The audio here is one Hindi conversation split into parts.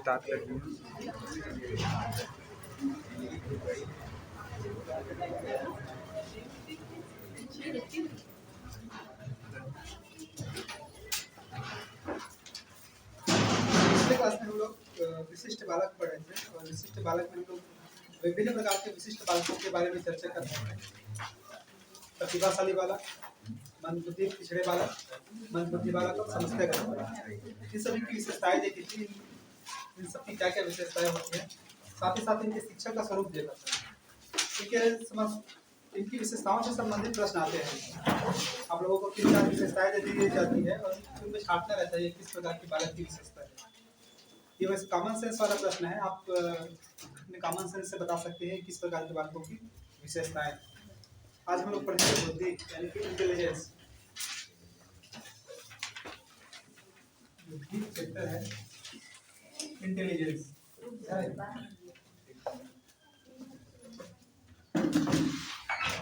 स्टार्ट कर दी। पिछले क्लास में हम लोग विशिष्ट बालक पढ़े थे और विशिष्ट बालक में हम लोग विभिन्न प्रकार के विशिष्ट बालकों के बारे में चर्चा कर रहे थे। प्रतिभाशाली बालक, मंदबुद्धि पिछड़े बालक, मंदबुद्धि बालक और समस्याग्रस्त बालक, इन सभी की विशेषताएं देखी थी। इन सबकी क्या क्या विशेषताएं होती हैं, साथ ही साथ इनके शिक्षा का स्वरूप देखा था। इनकी विशेषताओं से संबंधित प्रश्न आते हैं। आप लोगों को 3-4 विशेषताएं दे दी जाती है और उनमें छांटना रहता है किस प्रकार की बालक की विशेषता है। ये वैसे कॉमन सेंस वाला प्रश्न है। आप अपने कॉमन सेंस से बता सकते हैं किस प्रकार के बालकों की विशेषताएं। आज हम लोग पढ़ेंगे बुद्धि यानी कि इंटेलिजेंस। बुद्धि चैप्टर है इंटेलिजेंस।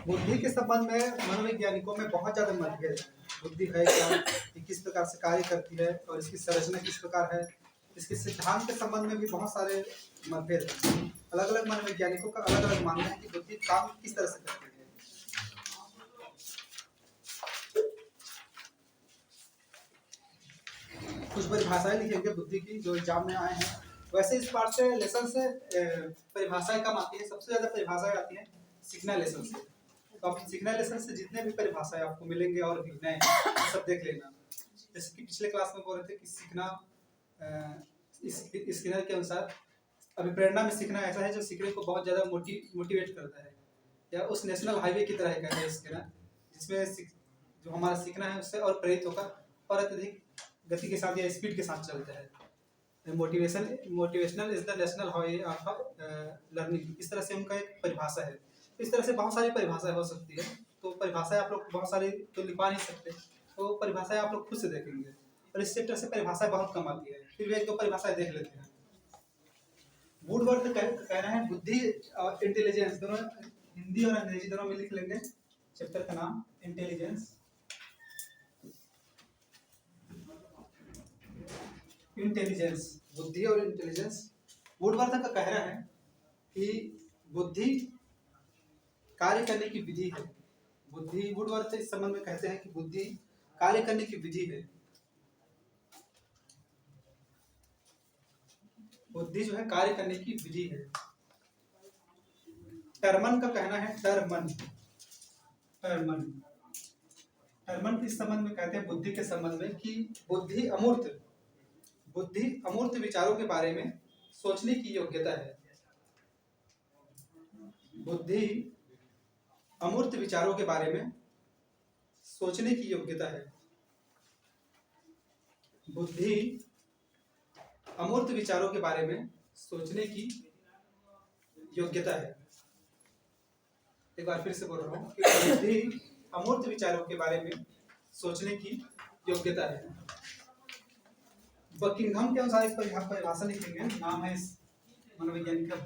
बुद्धि के संबंध में मनोवैज्ञानिकों में बहुत ज्यादा मतभेद है। बुद्धि है क्या, ये किस प्रकार से कार्य करती है और इसकी संरचना किस प्रकार है, इसके सिद्धांत के संबंध में भी बहुत सारे मतभेद हैं। अलग अलग मनोवैज्ञानिकों का अलग अलग मानना है कि बुद्धि काम किस तरह से करती है। कुछ परिभाषाएं लिखेंगे बुद्धि की जो एग्जाम में आए हैं। वैसे इस पार्ट से लेसन से परिभाषाएं कम आती है। सबसे ज्यादा परिभाषाएं आती हैं सीखना लेसन से। तो आप सीखना लेसन से जितने भी परिभाषाएं आपको मिलेंगे और भी नए सब देख लेना। जैसे कि पिछले क्लास में बोल रहे थे कि सीखना स्किनर के अनुसार अभिप्रेरणा में सीखना ऐसा है जो सीखने को बहुत ज्यादा मोटिवेट करता है, या उस नेशनल हाईवे की तरह कहते हैं स्किनर, जिसमें जो हमारा सीखना है उससे और प्रेरित होकर और अत्यधिक गति के साथ या स्पीड के साथ चलता है। Motivational is the national highway of learning, इस तरह से उनका एक परिभाषा है। इस तरह से बहुत सारी परिभाषाएं हो सकती है। तो परिभाषाएं आप लोग बहुत सारी तो लिखवा नहीं सकते, तो परिभाषाएं आप लोग खुद से देखेंगे और इस चैप्टर से परिभाषाएं बहुत कम आती है। फिर भी एक दो परिभाषाएं देख लेते हैं। वुडवर्थ कहना है बुद्धि और इंटेलिजेंस दोनों हिंदी और अंग्रेजी दोनों में लिख लेंगे। चैप्टर का नाम इंटेलिजेंस। इंटेलिजेंस, बुद्धि और इंटेलिजेंस। वुडवर्थ का कहना है कि बुद्धि कार्य करने की विधि है। बुद्धि, वुडवर्थ इस संबंध में कहते हैं कि बुद्धि कार्य करने की विधि है। बुद्धि जो है कार्य करने की विधि है। टर्मन का कहना है टर्मन इस संबंध में कहते हैं बुद्धि के संबंध में कि बुद्धि अमूर्त विचारों के बारे में सोचने की योग्यता है। बुद्धि अमूर्त विचारों के बारे में सोचने की योग्यता है। बुद्धि अमूर्त विचारों के बारे में सोचने की योग्यता है। एक बार फिर से बोल रहा हूँ कि बुद्धि अमूर्त विचारों के बारे में सोचने की योग्यता है। बकिंघम के अनुसार एक परिभाषा लिखेंगे। नाम है इस मनोवैज्ञानिक का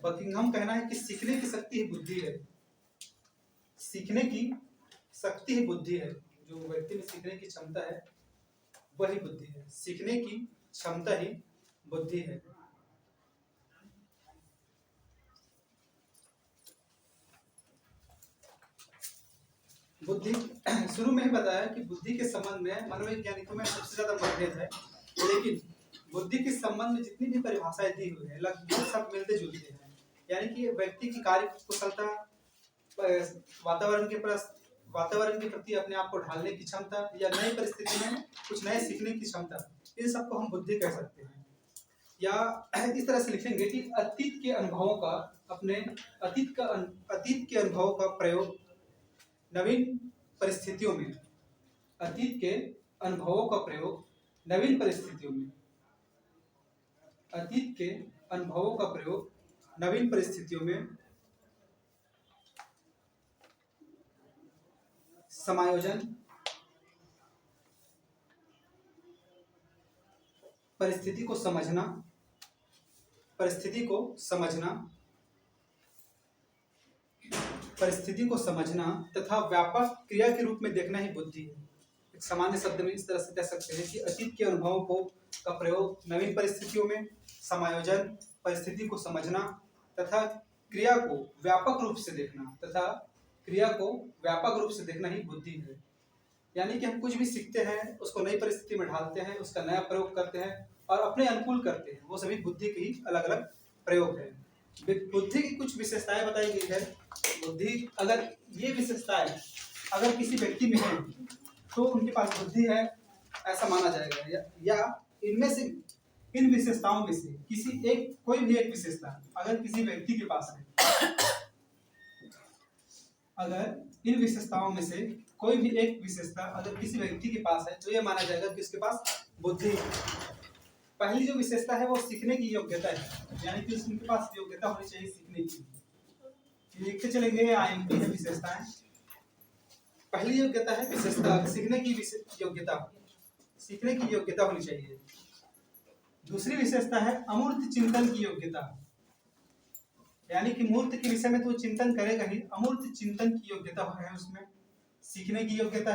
बकिंघम कहना है कि सीखने की शक्ति ही बुद्धि है। सीखने की शक्ति ही बुद्धि है। जो व्यक्ति में सीखने की क्षमता है वही बुद्धि है। सीखने की क्षमता ही बुद्धि है। बुद्धि शुरू में ही बताया कि बुद्धि के संबंध में मनोवैज्ञानिकों में सबसे ज्यादा मतभेद है, लेकिन बुद्धि के संबंध में जितनी भी परिभाषाएं दी हुई है लगभग सब मिलते जुलते हैं। यानी कि व्यक्ति की कार्य कुशलता, वातावरण के प्रति अपने आप को ढालने की क्षमता या नई परिस्थिति में कुछ नए सीखने की क्षमता, इन सबको हम बुद्धि कह सकते हैं। या इस तरह से लिखेंगे कि अतीत के अनुभवों का प्रयोग नवीन परिस्थितियों में, अतीत के अनुभवों का प्रयोग नवीन परिस्थितियों में, अतीत के अनुभवों का प्रयोग नवीन परिस्थितियों में समायोजन, परिस्थिति को समझना तथा व्यापक क्रिया के रूप में देखना ही बुद्धि है। एक सामान्य शब्द में इस तरह से कह सकते हैं कि अतीत के अनुभवों को का प्रयोग नवीन परिस्थितियों में समायोजन, परिस्थिति को समझना तथा क्रिया को व्यापक रूप से देखना ही बुद्धि है। यानी कि हम कुछ भी सीखते हैं, उसको नई परिस्थिति में ढालते हैं, उसका नया प्रयोग करते हैं और अपने अनुकूल करते हैं, वो सभी बुद्धि के ही अलग अलग प्रयोग है। बुद्धि की कुछ विशेषताएं बताई गई है। बुद्धि अगर ये विशेषताएं अगर किसी व्यक्ति में है तो उनके पास बुद्धि है ऐसा माना जाएगा, या इनमें से इन विशेषताओं में से किसी एक कोई भी एक विशेषता अगर किसी व्यक्ति के पास है, अगर इन विशेषताओं में से कोई भी एक विशेषता अगर किसी व्यक्ति के पास है तो यह माना जाएगा कि उसके पास बुद्धि है। पहली जो विशेषता है वो सीखने की योग्यता है, यानी कि उसके पास योग्यता होनी चाहिए सीखने की। लिखते चलेंगे IMP है विशेषताएं। पहली योग्यता है विशेषता सीखने की योग्यता होनी चाहिए। दूसरी विशेषता है अमूर्त चिंतन की योग्यता, यानी कि मूर्त के विषय में तो चिंतन करेगा ही, अमूर्त चिंतन की योग्यता है उसमें। सीखने की योग्यता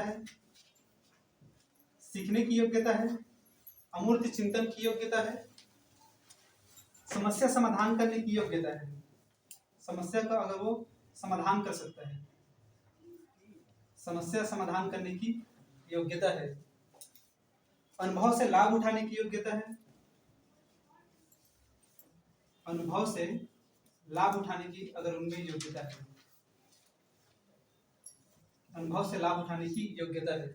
है, अमूर्त चिंतन की योग्यता है, समस्या समाधान करने की योग्यता है, समस्या का अगर वो समाधान कर सकता है, समस्या समाधान करने की योग्यता है, अनुभव से लाभ उठाने की योग्यता है, अनुभव से लाभ उठाने की अगर उनमें योग्यता है, अनुभव से लाभ उठाने की योग्यता है,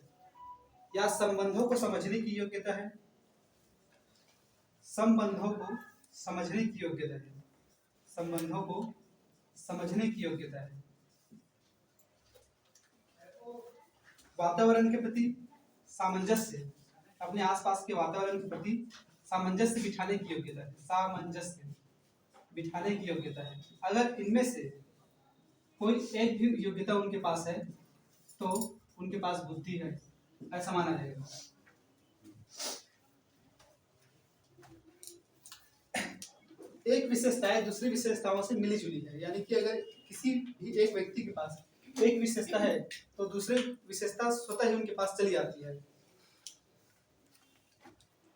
या संबंधों को समझने की योग्यता है, संबंधों को समझने की योग्यता है, संबंधों को समझने की योग्यता है, वातावरण के प्रति सामंजस्य, अपने आसपास के वातावरण के प्रति सामंजस्य बिठाने की योग्यता है, सामंजस्य बिठाने की योग्यता है। अगर इनमें से कोई एक भी योग्यता उनके पास है तो उनके पास बुद्धि है ऐसा माना जाएगा। एक विशेषता है दूसरी विशेषताओं से मिली जुली है, यानी कि अगर किसी भी एक व्यक्ति के पास एक विशेषता है तो दूसरी विशेषता स्वतः ही उनके पास चली आती है।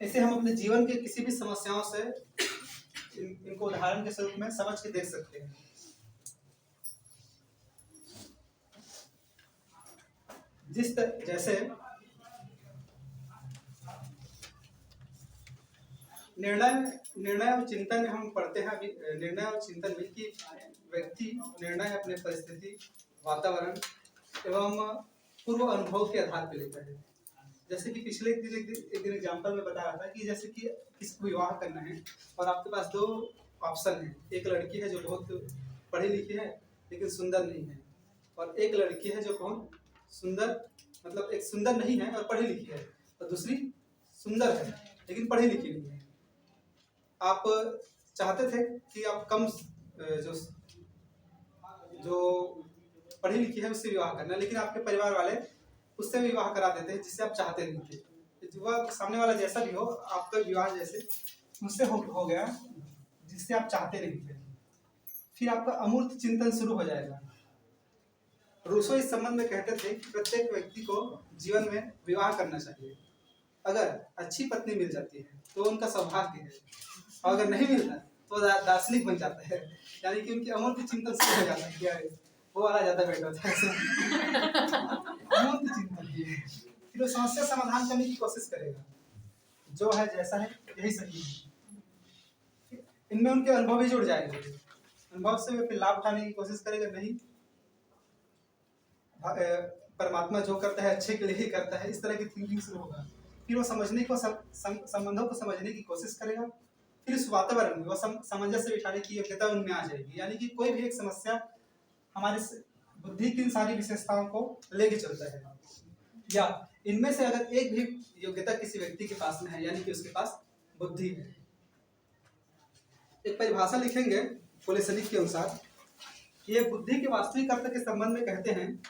ऐसे हम अपने जीवन के किसी भी समस्याओं से इनको उदाहरण के स्वरूप में समझ के देख सकते हैं। जैसे निर्णय और चिंतन में हम पढ़ते हैं अभी, निर्णय और चिंतन में कि व्यक्ति निर्णय अपने परिस्थिति, वातावरण एवं पूर्व अनुभव के आधार पर लेता है। जैसे कि पिछले एक दिन एग्जाम्पल में बता रहा था कि जैसे कि किसी को विवाह करना है और आपके पास दो ऑप्शन है, एक लड़की है जो बहुत पढ़ी लिखी है लेकिन सुंदर नहीं है, और एक लड़की है जो बहुत सुंदर मतलब एक सुंदर नहीं है और पढ़ी लिखी है, और दूसरी सुंदर है लेकिन पढ़ी लिखी नहीं है। आप चाहते थे कि आप कम जो पढ़ी लिखी है उससे विवाह करना, लेकिन आपके परिवार वाले उससे विवाह करा देते हैं जिससे आप चाहते नहीं थे। वह सामने वाला जैसा भी हो, आपका विवाह जैसे उससे हो गया जिससे आप चाहते नहीं थे। फिर आपका अमूर्त चिंतन शुरू हो जाएगा। रूसो इस संबंध में कहते थे कि प्रत्येक व्यक्ति को जीवन में विवाह करना चाहिए। अगर अच्छी पत्नी मिल जाती है तो उनका सौभाग्य है, और अगर नहीं मिलता तो दार्शनिक बन जाता है, यानी कि उनकी अमूर्त चिंतन शुरू हो जाता है कि वो वाला ज्यादा बेटर था। अमूर्त चिंतन फिर वो समस्या समाधान करने की कोशिश करेगा, जो है जैसा है यही सही है। इनमें उनके अनुभव भी जुड़ जाएंगे, अनुभव से वे फिर लाभ उठाने की कोशिश करेगा। नहीं, परमात्मा जो करता है अच्छे के लिए ही करता है, इस तरह की थिंकिंग शुरू होगा। फिर वो समझने को संबंधों को समझने की कोशिश करेगा। फिर इस वातावरण में वो सामंजस्य बिठाने की योग्यता उनमें आ जाएगी, यानी कि कोई भी एक समस्या हमारे बुद्धि की सारी विशेषताओं को लेके चलता है। या इनमें से अगर एक भी योग्यता किसी व्यक्ति के पास में है, यानी कि उसके पास बुद्धि है। एक परिभाषा लिखेंगे कोलेसनिक के अनुसार, ये बुद्धि के वास्तविक अर्थ के संबंध में कहते हैं।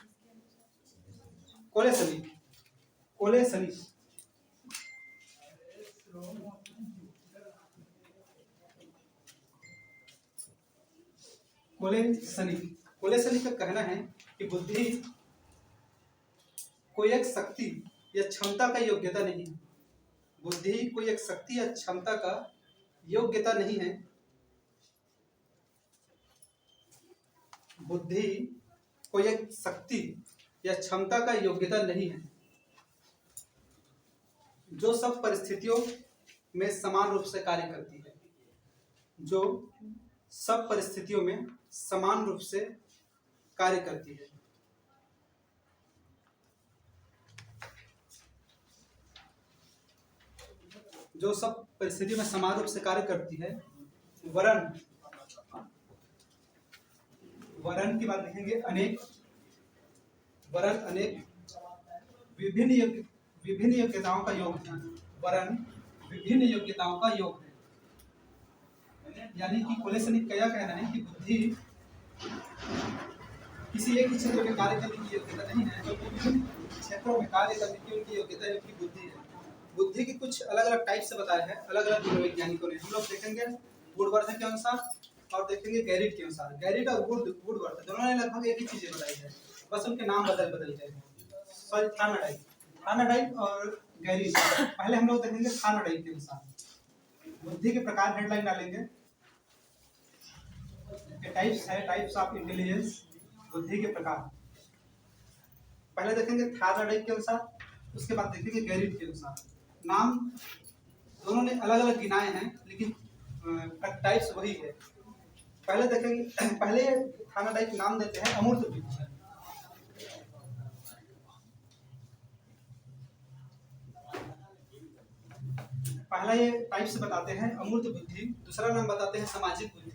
कोलेसनिक का कहना है कि बुद्धि कोई एक शक्ति या क्षमता का योग्यता नहीं है। बुद्धि कोई एक शक्ति या क्षमता का योग्यता नहीं है। बुद्धि कोई एक शक्ति या क्षमता का योग्यता नहीं है जो सब परिस्थितियों में समान रूप से कार्य करती है। जो सब परिस्थितियों में समान रूप से कार्य करती है। जो सब परिस्थितियों में समान रूप से कार्य करती है। वरन की बात देखेंगे अनेक, वरन अनेक विभिन्न योग्यताओं का योग है। वरन विभिन्न योग्यताओं का योग है। यानी कि कोलेसन का यह कहना है कि बुद्धि किसी एक ही क्षेत्र में कार्य करने की योग्यता नहीं है, जो विभिन्न क्षेत्रों में कार्य करने की उनकी योग्यता उनकी बुद्धि है। बुद्धि की कुछ अलग अलग टाइप से बताया है अलग अलग मनोवैज्ञानिकों ने। हम लोग देखेंगे वुडवर्थ के अनुसार और देखेंगे गैरिट के अनुसार। गैरिट और वुडवर्थ दोनों ने लगभग एक ही चीजें बताई है, बस उनके नाम बदल गए हैं। सॉरी, थार्नडाइक और गैरिट। पहले हम लोग देखेंगे थार्नडाइक के अनुसार। बुद्धि के प्रकार हेडलाइन डालेंगे। टाइप्स है, टाइप्स ऑफ इंटेलिजेंस, बुद्धि के प्रकार। पहले देखेंगे थार्नडाइक के अनुसार, उसके बाद देखेंगे गैरिट के अनुसार। नाम दोनों ने अलग अलग गिनाए हैं लेकिन टाइप्स वही है। पहले देखेंगे, पहले थार्नडाइक नाम देते हैं अमूर्त बुद्धि। पहला ये टाइप्स बताते हैं अमूर्त बुद्धि, दूसरा नाम बताते हैं सामाजिक बुद्धि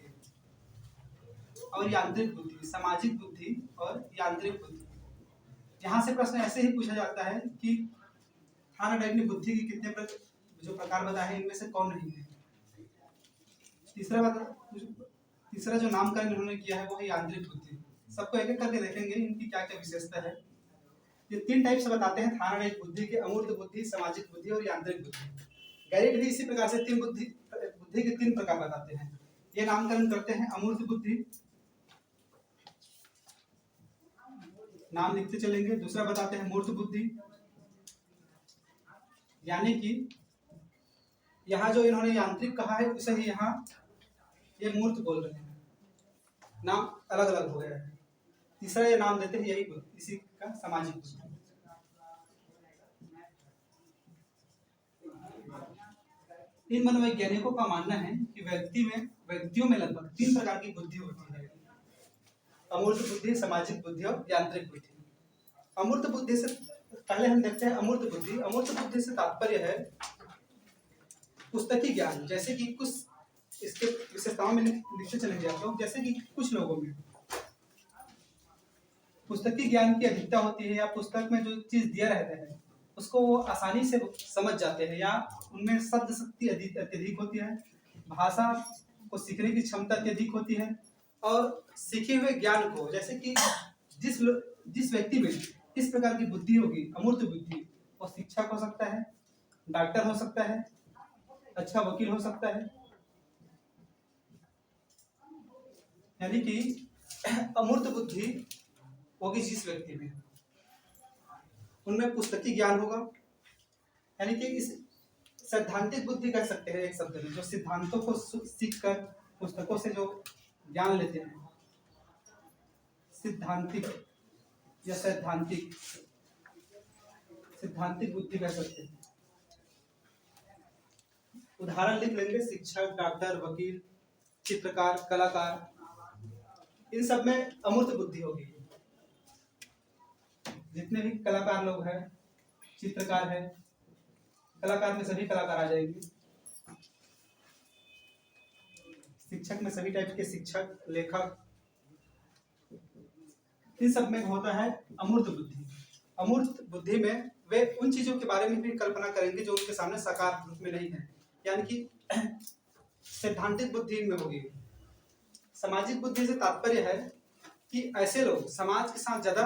और यांत्रिक बुद्धि। सामाजिक बुद्धि और यांत्रिक बुद्धि। यहाँ से प्रश्न ऐसे ही पूछा जाता है कि थार्नडाइक ने बुद्धि के कितने जो प्रकार बताए हैं इनमें से कौन नहीं है। तीसरा जो नामकरण इन्होंने किया है वो है यांत्रिक बुद्धि। सबको एक एक करके देखेंगे इनकी क्या क्या विशेषता है। ये तीन टाइप से बताते हैं थार्नडाइक बुद्धि के, अमूर्त बुद्धि, सामाजिक बुद्धि और यांत्रिक बुद्धि। गैरिट भी इसी प्रकार से बुद्धि के तीन प्रकार बताते हैं। ये नामकरण करते हैं अमूर्त बुद्धि, नाम लिखते चलेंगे। दूसरा बताते हैं मूर्त बुद्धि, यानी कि यहाँ जो इन्होंने यांत्रिक कहा है उसे ही यहाँ ये मूर्त बोल रहे हैं, नाम अलग अलग हो गया है। तीसरा ये नाम देते हैं यही इसी का सामाजिक बुद्धि। इन मनोवैज्ञानिकों का मानना है कि व्यक्तियों में लगभग तीन प्रकार की बुद्धि होती है, अमूर्त बुद्धि, सामाजिक बुद्धि और यांत्रिक बुद्धि। अमूर्त बुद्धि से पहले हम देखते हैं अमूर्त बुद्धि। अमूर्त बुद्धि से तात्पर्य है पुस्तकी ज्ञान। जैसे कि कुछ इसके विशेषताओं में लिखते चलेंगे आप लोग। जैसे कि कुछ लोगों में पुस्तकी ज्ञान की अधिकता होती है, या पुस्तक में जो चीज दिया रहता है उसको वो आसानी से समझ जाते हैं, या उनमें शब्द शक्ति अत्यधिक होती है, भाषा को सीखने की क्षमता अत्यधिक होती है, और सीखे हुए ज्ञान को, जैसे कि जिस व्यक्ति में इस प्रकार की बुद्धि होगी, अमूर्त बुद्धि, वो शिक्षक हो सकता है, डॉक्टर हो सकता है, अच्छा वकील हो सकता है। यानी कि अमूर्त बुद्धि होगी जिस व्यक्ति में, उनमें पुस्तकी ज्ञान होगा। यानी कि इस सैद्धांतिक बुद्धि कह सकते हैं एक शब्द में, जो सिद्धांतों को सीखकर पुस्तकों से जो ज्ञान लेते हैं, सिद्धांतिक या सिद्धांतिक बुद्धि कह सकते हैं। उदाहरण लिख लेंगे, शिक्षक, डॉक्टर, वकील, चित्रकार, कलाकार, इन सब में अमूर्त बुद्धि होगी। जितने भी कलाकार लोग हैं, चित्रकार है, कलाकार में सभी कलाकार आ जाएंगे। शिक्षक में सभी टाइप के शिक्षक, लेखक, इन सब में होता है अमूर्त बुद्धि। अमूर्त बुद्धि में वे उन चीजों के बारे में भी कल्पना करेंगे जो उनके सामने साकार रूप में नहीं है, यानी कि सैद्धांतिक बुद्धि में होगी। सामाजिक बुद्धि से तात्पर्य है कि ऐसे लोग समाज के साथ ज्यादा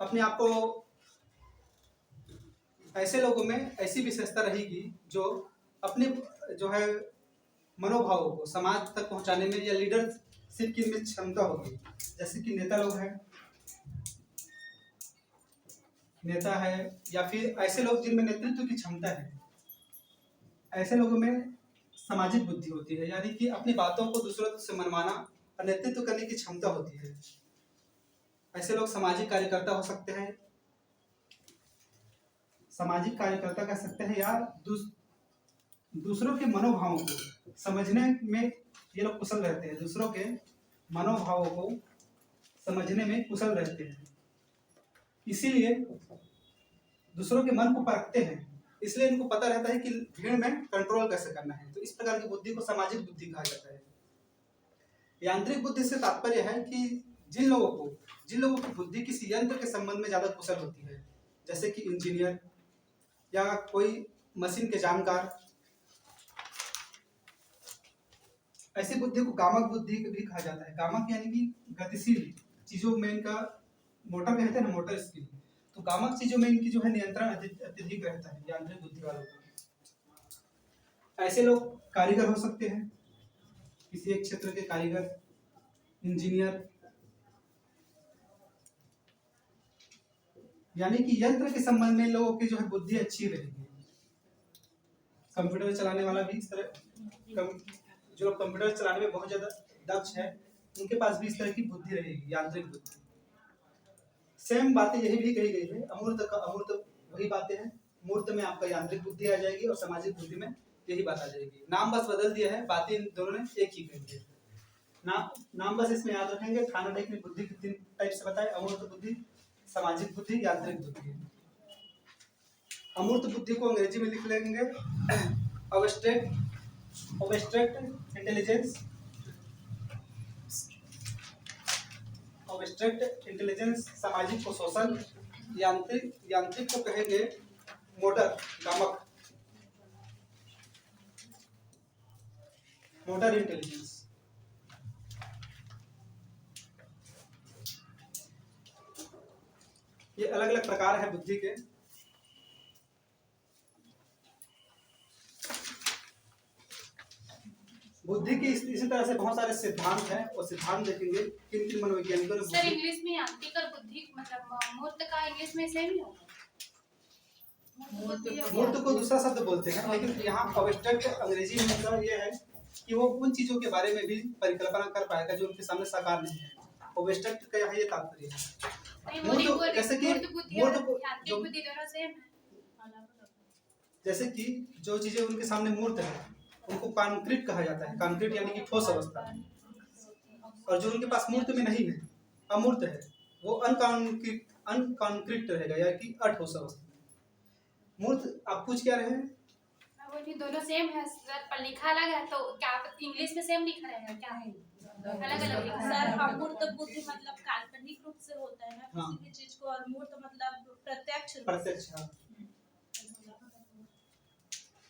अपने आप को, ऐसे लोगों में ऐसी विशेषता रहेगी जो अपने जो है मनोभावों को समाज तक पहुंचाने में या लीडरशिप की में क्षमता होगी। जैसे कि नेता लोग हैं, नेता है या फिर ऐसे लोग जिनमें नेतृत्व की क्षमता है, ऐसे लोगों में सामाजिक बुद्धि होती है, यानी कि अपनी बातों को दूसरों से मनवाना और नेतृत्व करने की क्षमता होती है। ऐसे लोग सामाजिक कार्यकर्ता हो सकते हैं, सामाजिक कार्यकर्ता कह सकते हैं, या दूसरों के मनोभावों को समझने में ये लोग कुशल रहते हैं, दूसरों के मनोभावों को समझने में कुशल रहते हैं, इसीलिए दूसरों के मन को परखते हैं, इसलिए इनको पता रहता है कि भीड़ में कंट्रोल कैसे करना है। तो इस प्रकार की बुद्धि को सामाजिक बुद्धि कहा जाता है। यांत्रिक बुद्धि से तात्पर्य है कि जिन लोगों की बुद्धि किसी यंत्र के संबंध में ज्यादा कुशल होती है, जैसे कि इंजीनियर या कोई मशीन के जानकार, ऐसी बुद्धि को गामक बुद्धि भी कहा जाता है। गामक यानी कि गतिशील चीजों में इनका, मोटर में कहते हैं ना मोटर स्किल, तो गामक चीजों में इनकी जो है नियंत्रण अत्यधिक रहता है यांत्रिक बुद्धि वालों का। ऐसे लोग कारीगर हो सकते हैं, किसी एक क्षेत्र के कारीगर, इंजीनियर, यानी कि यंत्र के संबंध में लोगों की जो है बुद्धि अच्छी रहेगी। कंप्यूटर चलाने वाला भी इस तरह, जो कंप्यूटर चलाने में बहुत ज्यादा दक्ष है, उनके पास भी इस तरह की बुद्धि रहेगी, यांत्रिक बुद्धि। सेम बातें यही भी कही गई है, अमूर्त का अमूर्त वही बातें हैं, मूर्त में आपका यांत्रिक बुद्धि आ जाएगी और सामाजिक बुद्धि में यही बात आ जाएगी। नाम बस बदल दिया है, बातें इन दोनों ने एक ही कही है। नाम बस इसमें याद रखेंगे। थार्मोडायनामिक ने बुद्धि की 3 टाइप से बताए, अमूर्त बुद्धि, सामाजिक बुद्धि, यांत्रिक बुद्धि। अमूर्त बुद्धि को अंग्रेजी में लिख लेंगे ऑब्स्ट्रैक्ट इंटेलिजेंस, ऑब्स्ट्रैक्ट इंटेलिजेंस, सामाजिक को सोशल, यांत्रिक को कहेंगे मोटर, गामक, मोटर इंटेलिजेंस। ये अलग अलग प्रकार है बुद्धि के। बुद्धि की इसी तरह से बहुत सारे सिद्धांत हैं, और सिद्धांत देखेंगे किन किन मनोवैज्ञानिकों ने। सर इंग्लिश में यांत्रिक और बुद्धि मतलब मूर्त का इंग्लिश में सेम ही होगा। मूर्त को दूसरा शब्द बोलते हैं, लेकिन यहाँ ऑब्स्ट्रैक्ट अंग्रेजी में मतलब ये है कि वो उन चीजों के बारे में भी परिकल्पना कर पाएगा जो उनके सामने साकार नहीं है। ऑब्स्ट्रैक्ट का यहाँ ये तात्पर्य है। मूर्त जैसे कि जैसे कि जो चीजें उनके सामने मूर्त है उनको कॉन्क्रीट कहा जाता है। कॉन्क्रीट यानी कि ठोस अवस्था, और जो उनके पास मूर्त में नहीं है, अमूर्त है, वो अनकॉन्क्रीट रहेगा, यानी कि अठोस अवस्था में। मूर्त आप पूछ क्या रहे हैं? दोनों सेम है सर, पर लिखा अलग है, तो क्या इंग्लिश में सेम लिखा रहेगा क्या है? अलग अलग लिखा है सर। अमूर्त बुद्धि मतलब काल्पनिक रूप से होता है ना किसी भी चीज को, और मूर्त मतलब प्रत्यक्ष। हाँ,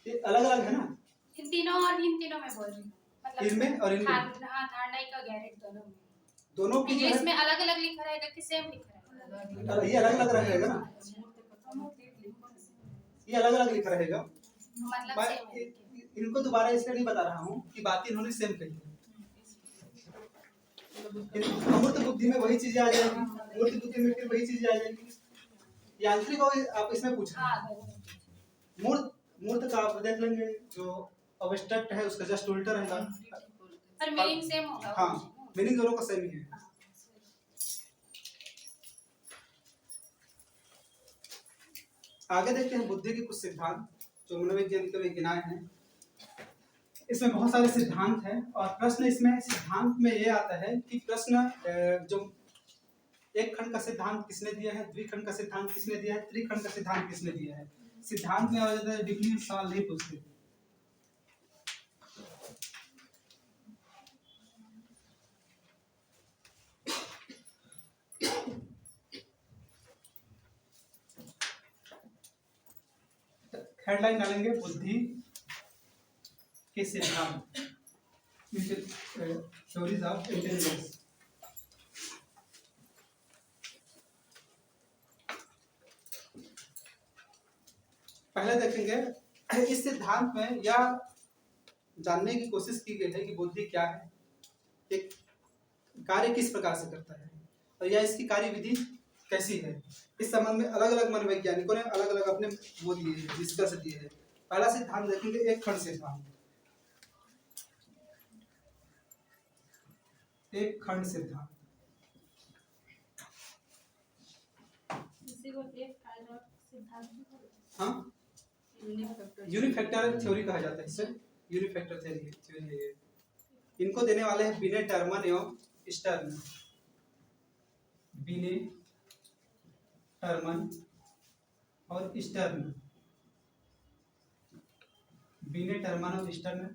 ये अलग अलग है ना, इन तीनों में बोल रही हूँ, मतलब इनमें और इनमें। हाँ, थार्डाइक और गैरेट दोनों की इंग्लिश में अलग अलग लिखा रहेगा कि सेम लिखा रहेगा? ये अलग अलग रहेगा ना, ये अलग अलग लिखा रहेगा। मतलब सेम। इनको दोबारा इसलिए नहीं बता रहा हूँ कि बातें इन्होंने सेम कही है। अमूर्त बुद्धि में वही चीजें आ जाएगी, मूर्त बुद्धि में फिर वही चीजें आ जाएगी। यांत्रिक आप इसमें पूछा, मूर्त का आप देख लेंगे, जो ऑब्स्ट्रैक्ट है उसका जस्ट उल्टा रहेगा, पर मीनिंग सेम होगा। हाँ, मीनिंग दोनों का सेम ही है। आगे देखते हैं बुद्धि के कुछ सिद्धांत जो मनोवैज्ञानिकों ने गिनाए हैं। इसमें बहुत सारे सिद्धांत हैं, और प्रश्न इसमें सिद्धांत में ये आता है कि प्रश्न जो एक खंड का सिद्धांत किसने दिया है, द्विखंड का सिद्धांत किसने दिया है, त्रिखंड का सिद्धांत किसने दिया है। सिद्धांत में और ज्यादा डिग्री सवाल नहीं पूछते। हेडलाइन डालेंगे बुद्धि के सिद्धांत, थ्योरीज ऑफ इंटेलिजेंस। पहले देखेंगे इस सिद्धांत में यह जानने की कोशिश की गई है कि बुद्धि क्या है, एक कार्य किस प्रकार से करता है, और यह इसकी कार्य विधि कैसी है, इस संबंध में अलग अलग मनोवैज्ञानिकों ने अलग अलग अपने वो दिए हैं, निष्कर्ष दिए हैं। पहला सिद्धांत देखेंगे एक खंड सिद्धांत। एक खंड सिद्धांत इसी को एक कारक सिद्धांत भी बोलते हैं। हाँ, यूनिफैक्टर थ्योरी कहा जाता है इसे, यूनिफैक्टर थ्योरी है ये। इनको देने वाले हैं बिने टर्मन एवं स्टर्न। बिने टर्मन और स्टर्न, बिने टर्मन और स्टर्न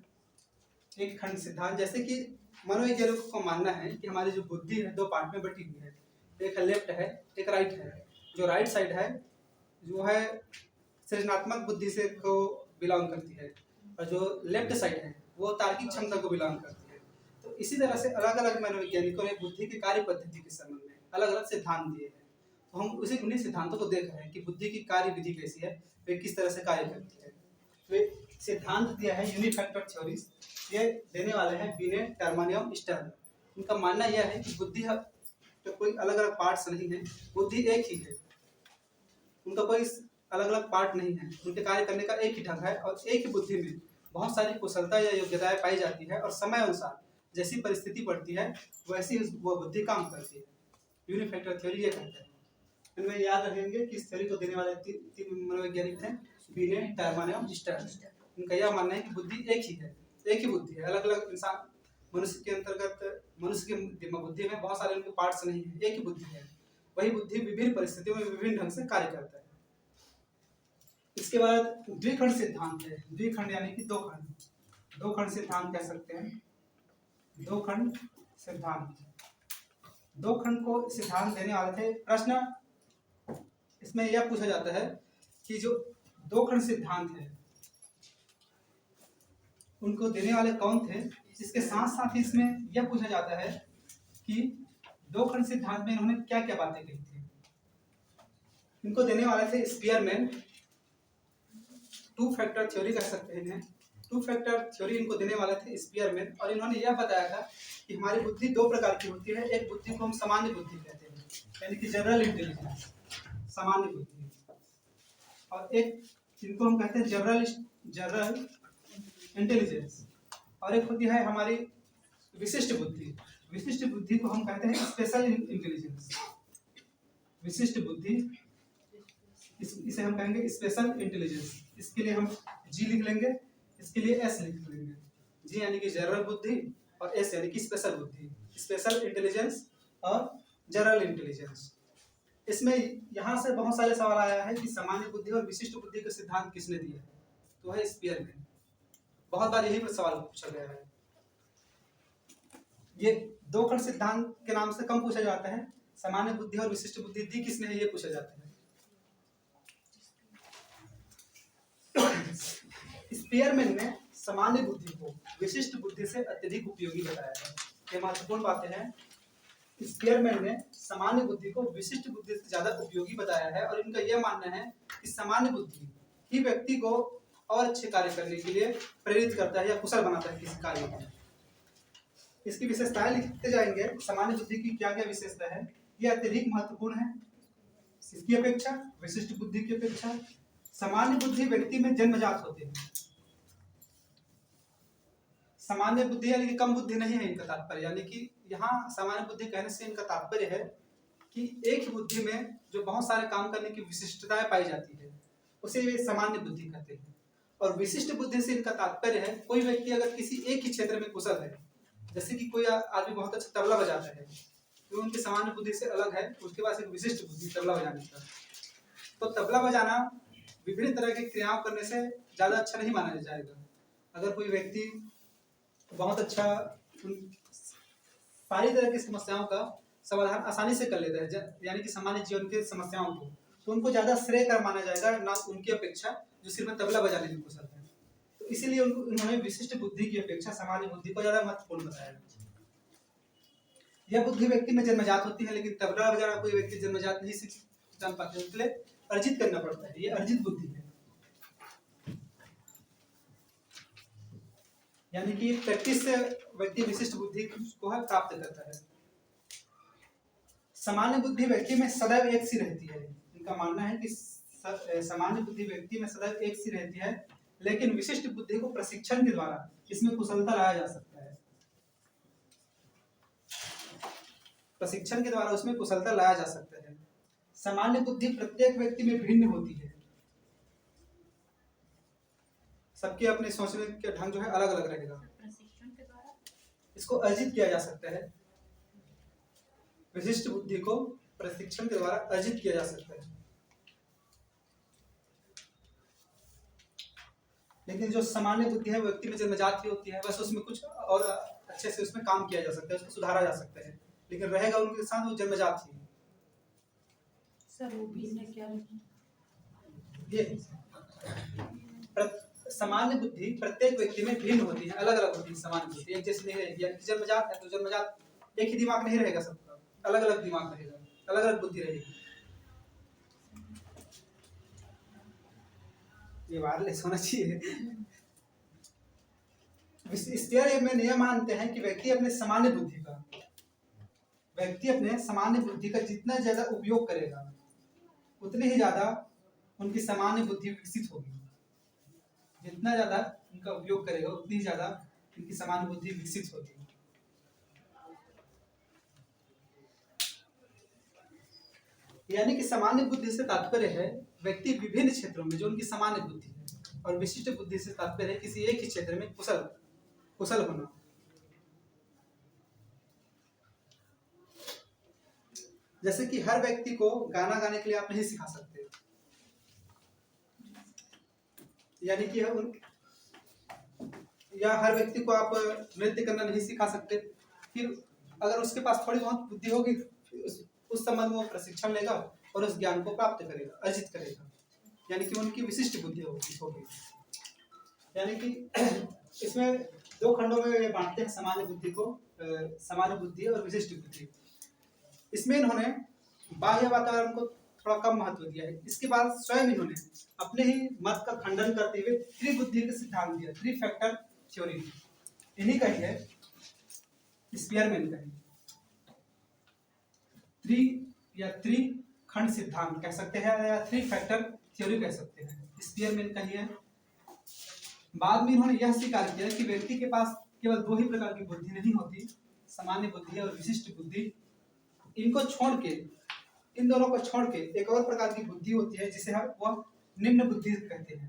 एक खंड सिद्धांत। जैसे कि मनोवैज्ञानिकों को मानना है कि हमारी जो बुद्धि है दो पार्ट में बटी हुई है, एक लेफ्ट है एक राइट है। जो राइट साइड है जो है सृजनात्मक बुद्धि से को बिलोंग करती है, और जो लेफ्ट साइड है वो तार्किक क्षमता को बिलोंग करती है। तो इसी तरह से अलग अलग मनोवैज्ञानिकों ने बुद्धि की कार्य पद्धति के संबंध में अलग अलग सिद्धांत दिए हैं। तो हम उसी उन्हीं सिद्धांतों को देख रहे हैं कि बुद्धि की कार्य विधि कैसी है, वे किस तरह से कार्य करती है। वे सिद्धांत दिया है यूनिफैक्टर थ्योरीज, ये देने वाले हैं बिने टर्मन एवं स्टर्न। उनका मानना यह है कि बुद्धि तो कोई अलग अलग पार्ट्स नहीं है, बुद्धि एक ही है, उनका कोई अलग अलग पार्ट नहीं है, उनके कार्य करने का एक ही ढंग है और एक ही बुद्धि में बहुत सारी कुशलता या योग्यताएं पाई जाती है और समय अनुसार जैसी परिस्थिति पड़ती है वैसी वो बुद्धि काम करती है। यूनिफैक्टर थ्योरी ये कहते हैं। इनमें याद रखेंगे कि इस थ्योरी को देने वाले तीन मनोवैज्ञानिक थे, बिने टर्मन एवं स्टर्न। इनका यह मानना है कि बुद्धि एक ही है, एक ही बुद्धि है। अलग अलग इंसान मनुष्य के अंतर्गत मनुष्य के बुद्धि में बहुत सारे उनके पार्ट्स नहीं है, एक ही बुद्धि है। वही बुद्धि विभिन्न परिस्थितियों में विभिन्न ढंग से कार्य करता है। इसके बाद द्विखंड सिद्धांत है। द्विखंड यानी कि दो खंड, दो खंड सिद्धांत कह सकते हैं। दो खंड सिद्धांत, दो खंड को सिद्धांत देने वाले थे। प्रश्न इसमें यह पूछा जाता है कि जो दो खंड सिद्धांत है उनको देने वाले कौन थे। इसके साथ साथ इसमें यह पूछा जाता है कि दो खंड सिद्धांत में इन्होंने क्या क्या बातें कही थी। इनको देने वाले थे स्पीयरमैन, टू फैक्टर थ्योरी कह सकते हैं। टू फैक्टर थ्योरी इनको देने वाले थे स्पीयरमैन, और इन्होंने यह बताया था कि हमारी बुद्धि दो प्रकार की होती है। एक बुद्धि को हम सामान्य बुद्धि कहते हैं, यानी कि जनरल इंटेलिजेंस, सामान्य बुद्धि, और एक जिनको हम कहते हैं जनरल इंटेलिजेंस, और एक होती है हमारी विशिष्ट बुद्धि। विशिष्ट बुद्धि को हम कहते हैं स्पेशल इंटेलिजेंस। विशिष्ट बुद्धि इसे हम कहेंगे स्पेशल इंटेलिजेंस। इसके लिए हम जी लिख लेंगे, इसके लिए एस लिख लेंगे। जी यानी कि जनरल बुद्धि और एस यानी कि स्पेशल बुद्धि, स्पेशल इंटेलिजेंस और जनरल इंटेलिजेंस। इसमें यहाँ से बहुत सारे सवाल आया है कि सामान्य बुद्धि और विशिष्ट बुद्धि का सिद्धांत किसने दिया है, तो है स्पीयरमैन। बहुत बार यही पर सवाल पूछा गया है। ये दो खंड सिद्धांत के नाम से कम पूछा जाता है, सामान्य बुद्धि और विशिष्ट बुद्धि दी किसने है ये पूछा जाता है। स्पीयरमैन ने सामान्य बुद्धि को विशिष्ट बुद्धि से अत्यधिक उपयोगी बताया है। ये महत्वपूर्ण बातें हैं। स्पीयरमैन ने सामान्य बुद्धि को विशिष्ट बुद्धि से ज्यादा उपयोगी बताया है, और इनका यह मानना है कि सामान्य बुद्धि ही व्यक्ति को और अच्छे कार्य करने के लिए प्रेरित करता है या कुशल बनाता है किसी कार्य में। इसकी विशेषताएं लिखते जाएंगे। सामान्य बुद्धि की क्या क्या विशेषता है, यह अत्यधिक महत्वपूर्ण है इसकी अपेक्षा, विशिष्ट बुद्धि की अपेक्षा। सामान्य बुद्धि व्यक्ति में जन्मजात होते हैं। सामान्य बुद्धि यानी कि कम बुद्धि नहीं है इनका तात्पर्य, यानी कि यहाँ सामान्य बुद्धि कहने से इनका तात्पर्य है कि एक ही बुद्धि में जो बहुत सारे काम करने की विशिष्टताएं पाई जाती है उसे वे सामान्य बुद्धि कहते हैं। और विशिष्ट बुद्धि से इनका तात्पर्य है कोई व्यक्ति अगर किसी एक ही क्षेत्र में कुशल है, जैसे कि कोई आदमी बहुत अच्छा तबला बजाता है तो उनकी सामान्य बुद्धि से अलग है, उसके पास एक विशिष्ट बुद्धि तबला बजाने का। तो तबला बजाना विभिन्न तरह की क्रियाओं करने से ज्यादा अच्छा नहीं माना जाएगा। अगर कोई व्यक्ति बहुत अच्छा सारी तरह की समस्याओं का समाधान आसानी से कर लेता है, यानी कि सामान्य जीवन की समस्याओं को, तो उनको ज्यादा श्रेय कर माना जाएगा ना उनकी अपेक्षा जो सिर्फ में तबला बजाने में कुशल है। तो इसीलिए उन्होंने विशिष्ट बुद्धि की अपेक्षा सामान्य बुद्धि को ज्यादा महत्वपूर्ण बताया। यह बुद्धि व्यक्ति में जन्मजात होती है, लेकिन तबला बजाना कोई व्यक्ति जन्मजात नहीं सीख जान पाते, इसलिए अर्जित करना पड़ता है। ये अर्जित बुद्धि है, यानी कि प्रैक्टिस से व्यक्ति विशिष्ट बुद्धि को प्राप्त करता है। सामान्य बुद्धि व्यक्ति में सदैव एक सी रहती है। इनका मानना है कि सामान्य बुद्धि व्यक्ति में सदैव एक सी रहती है, लेकिन विशिष्ट बुद्धि को प्रशिक्षण के द्वारा इसमें कुशलता लाया जा सकता है। प्रशिक्षण के द्वारा उसमें कुशलता लाया जा सकता है। सामान्य बुद्धि प्रत्येक व्यक्ति में भिन्न होती है, सबके अपने सोचने के ढंग जो है अलग अलग रहेगा। प्रशिक्षण के द्वारा इसको अर्जित किया जा सकता है। विशिष्ट बुद्धि को प्रशिक्षण के द्वारा अर्जित किया जा सकता है। लेकिन जो सामान्य बुद्धि है व्यक्ति में जन्मजात ही होती है, बस उसमें कुछ और अच्छे से उसमें काम किया जा सकता है, उसको सुधारा जा सकता है, लेकिन रहेगा उनके साथ वो जन्मजात ही। सर वो भी है क्या? ये सामान्य बुद्धि प्रत्येक व्यक्ति में भिन्न होती है, अलग अलग होती है। सामान्य बुद्धि एक जैसी नहीं रहेगी। जन्मजात है तो जन्मजात एक ही दिमाग नहीं रहेगा सबका, अलग अलग दिमाग रहेगा, अलग अलग बुद्धि रहेगी। ये वायरलेस होना चाहिए। स्पेयर में नियम मानते हैं कि व्यक्ति अपने सामान्य बुद्धि का जितना ज्यादा उपयोग करेगा उतनी ही ज्यादा उनकी सामान्य बुद्धि विकसित होगी। जितना ज्यादा उनका उपयोग करेगा उतनी ज्यादा उनकी सामान्य बुद्धि विकसित होगी। यानी कि सामान्य बुद्धि से तात्पर्य है व्यक्ति विभिन्न क्षेत्रों में जो उनकी सामान्य बुद्धि है, और विशिष्ट बुद्धि से तात्पर्य है किसी एक ही क्षेत्र में कुशल होना। जैसे कि हर व्यक्ति को गाना गाने के लिए आप नहीं सिखा सकते, यानी कि या हर व्यक्ति को आप नृत्य करना नहीं सिखा सकते। फिर अगर उसके पास थोड़ी बहुत बुद्धि होगी उस संबंध में वो प्रशिक्षण लेगा और उस ज्ञान को प्राप्त करेगा, अर्जित करेगा, यानी कि उनकी विशिष्ट बुद्धि होगी। यानी कि इसमें दो खंडों में बांटते हैं सामान्य बुद्धि को, सामान्य बुद्धि और विशिष्ट बुद्धि। इसमें इन्होंने बाह्य वातावरण को थोड़ा कम महत्व दिया है। इसके बाद स्वयं इन्होंने अपने ही मत का खंडन करते हुए त्रिबुद्धि का सिद्धांत दिया, 3 फैक्टर थ्योरी। इन्हीं का ही है, स्पीयरमैन का ही। त्रिखंड सिद्धांत कह सकते हैं या 3 फैक्टर थ्योरी कह सकते हैं, स्पीयरमैन का ही है। बाद में इन्होंने यह स्वीकार किया कि व्यक्ति के पास केवल 2 ही प्रकार की बुद्धि नहीं होती, सामान्य बुद्धि और विशिष्ट बुद्धि। इनको छोड़ के, इन दोनों को छोड़ के एक और प्रकार की बुद्धि होती है जिसे हम वह निम्न बुद्धि कहते हैं।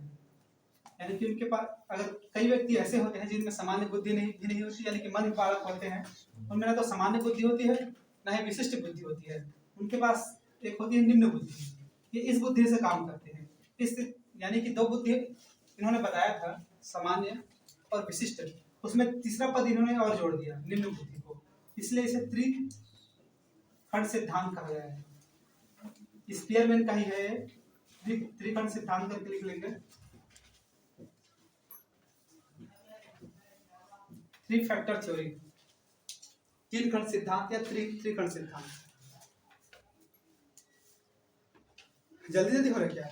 यानी कि उनके पास अगर कई व्यक्ति ऐसे होते हैं जिनमें सामान्य बुद्धि नहीं होती, यानी कि मन बालक होते हैं, उनमें ना तो सामान्य बुद्धि होती है ना ही विशिष्ट बुद्धि होती है। उनके पास एक होती है निम्न बुद्धि, ये इस बुद्धि से काम करते हैं। इस यानी कि 2 बुद्धि इन्होंने बताया था, सामान्य और विशिष्ट, उसमें तीसरा पद इन्होंने और जोड़ दिया, निम्न बुद्धि को, इसलिए इसे त्रिखंड सिद्धांत कहा गया है। स्पीयरमैन का ही है, त्रिखंड सिद्धांत करके लिख लेंगे, 3 फैक्टर थ्योरी, 3 खंड सिद्धांत या त्रिखंड सिद्धांत। जल्दी हो रहा है क्या?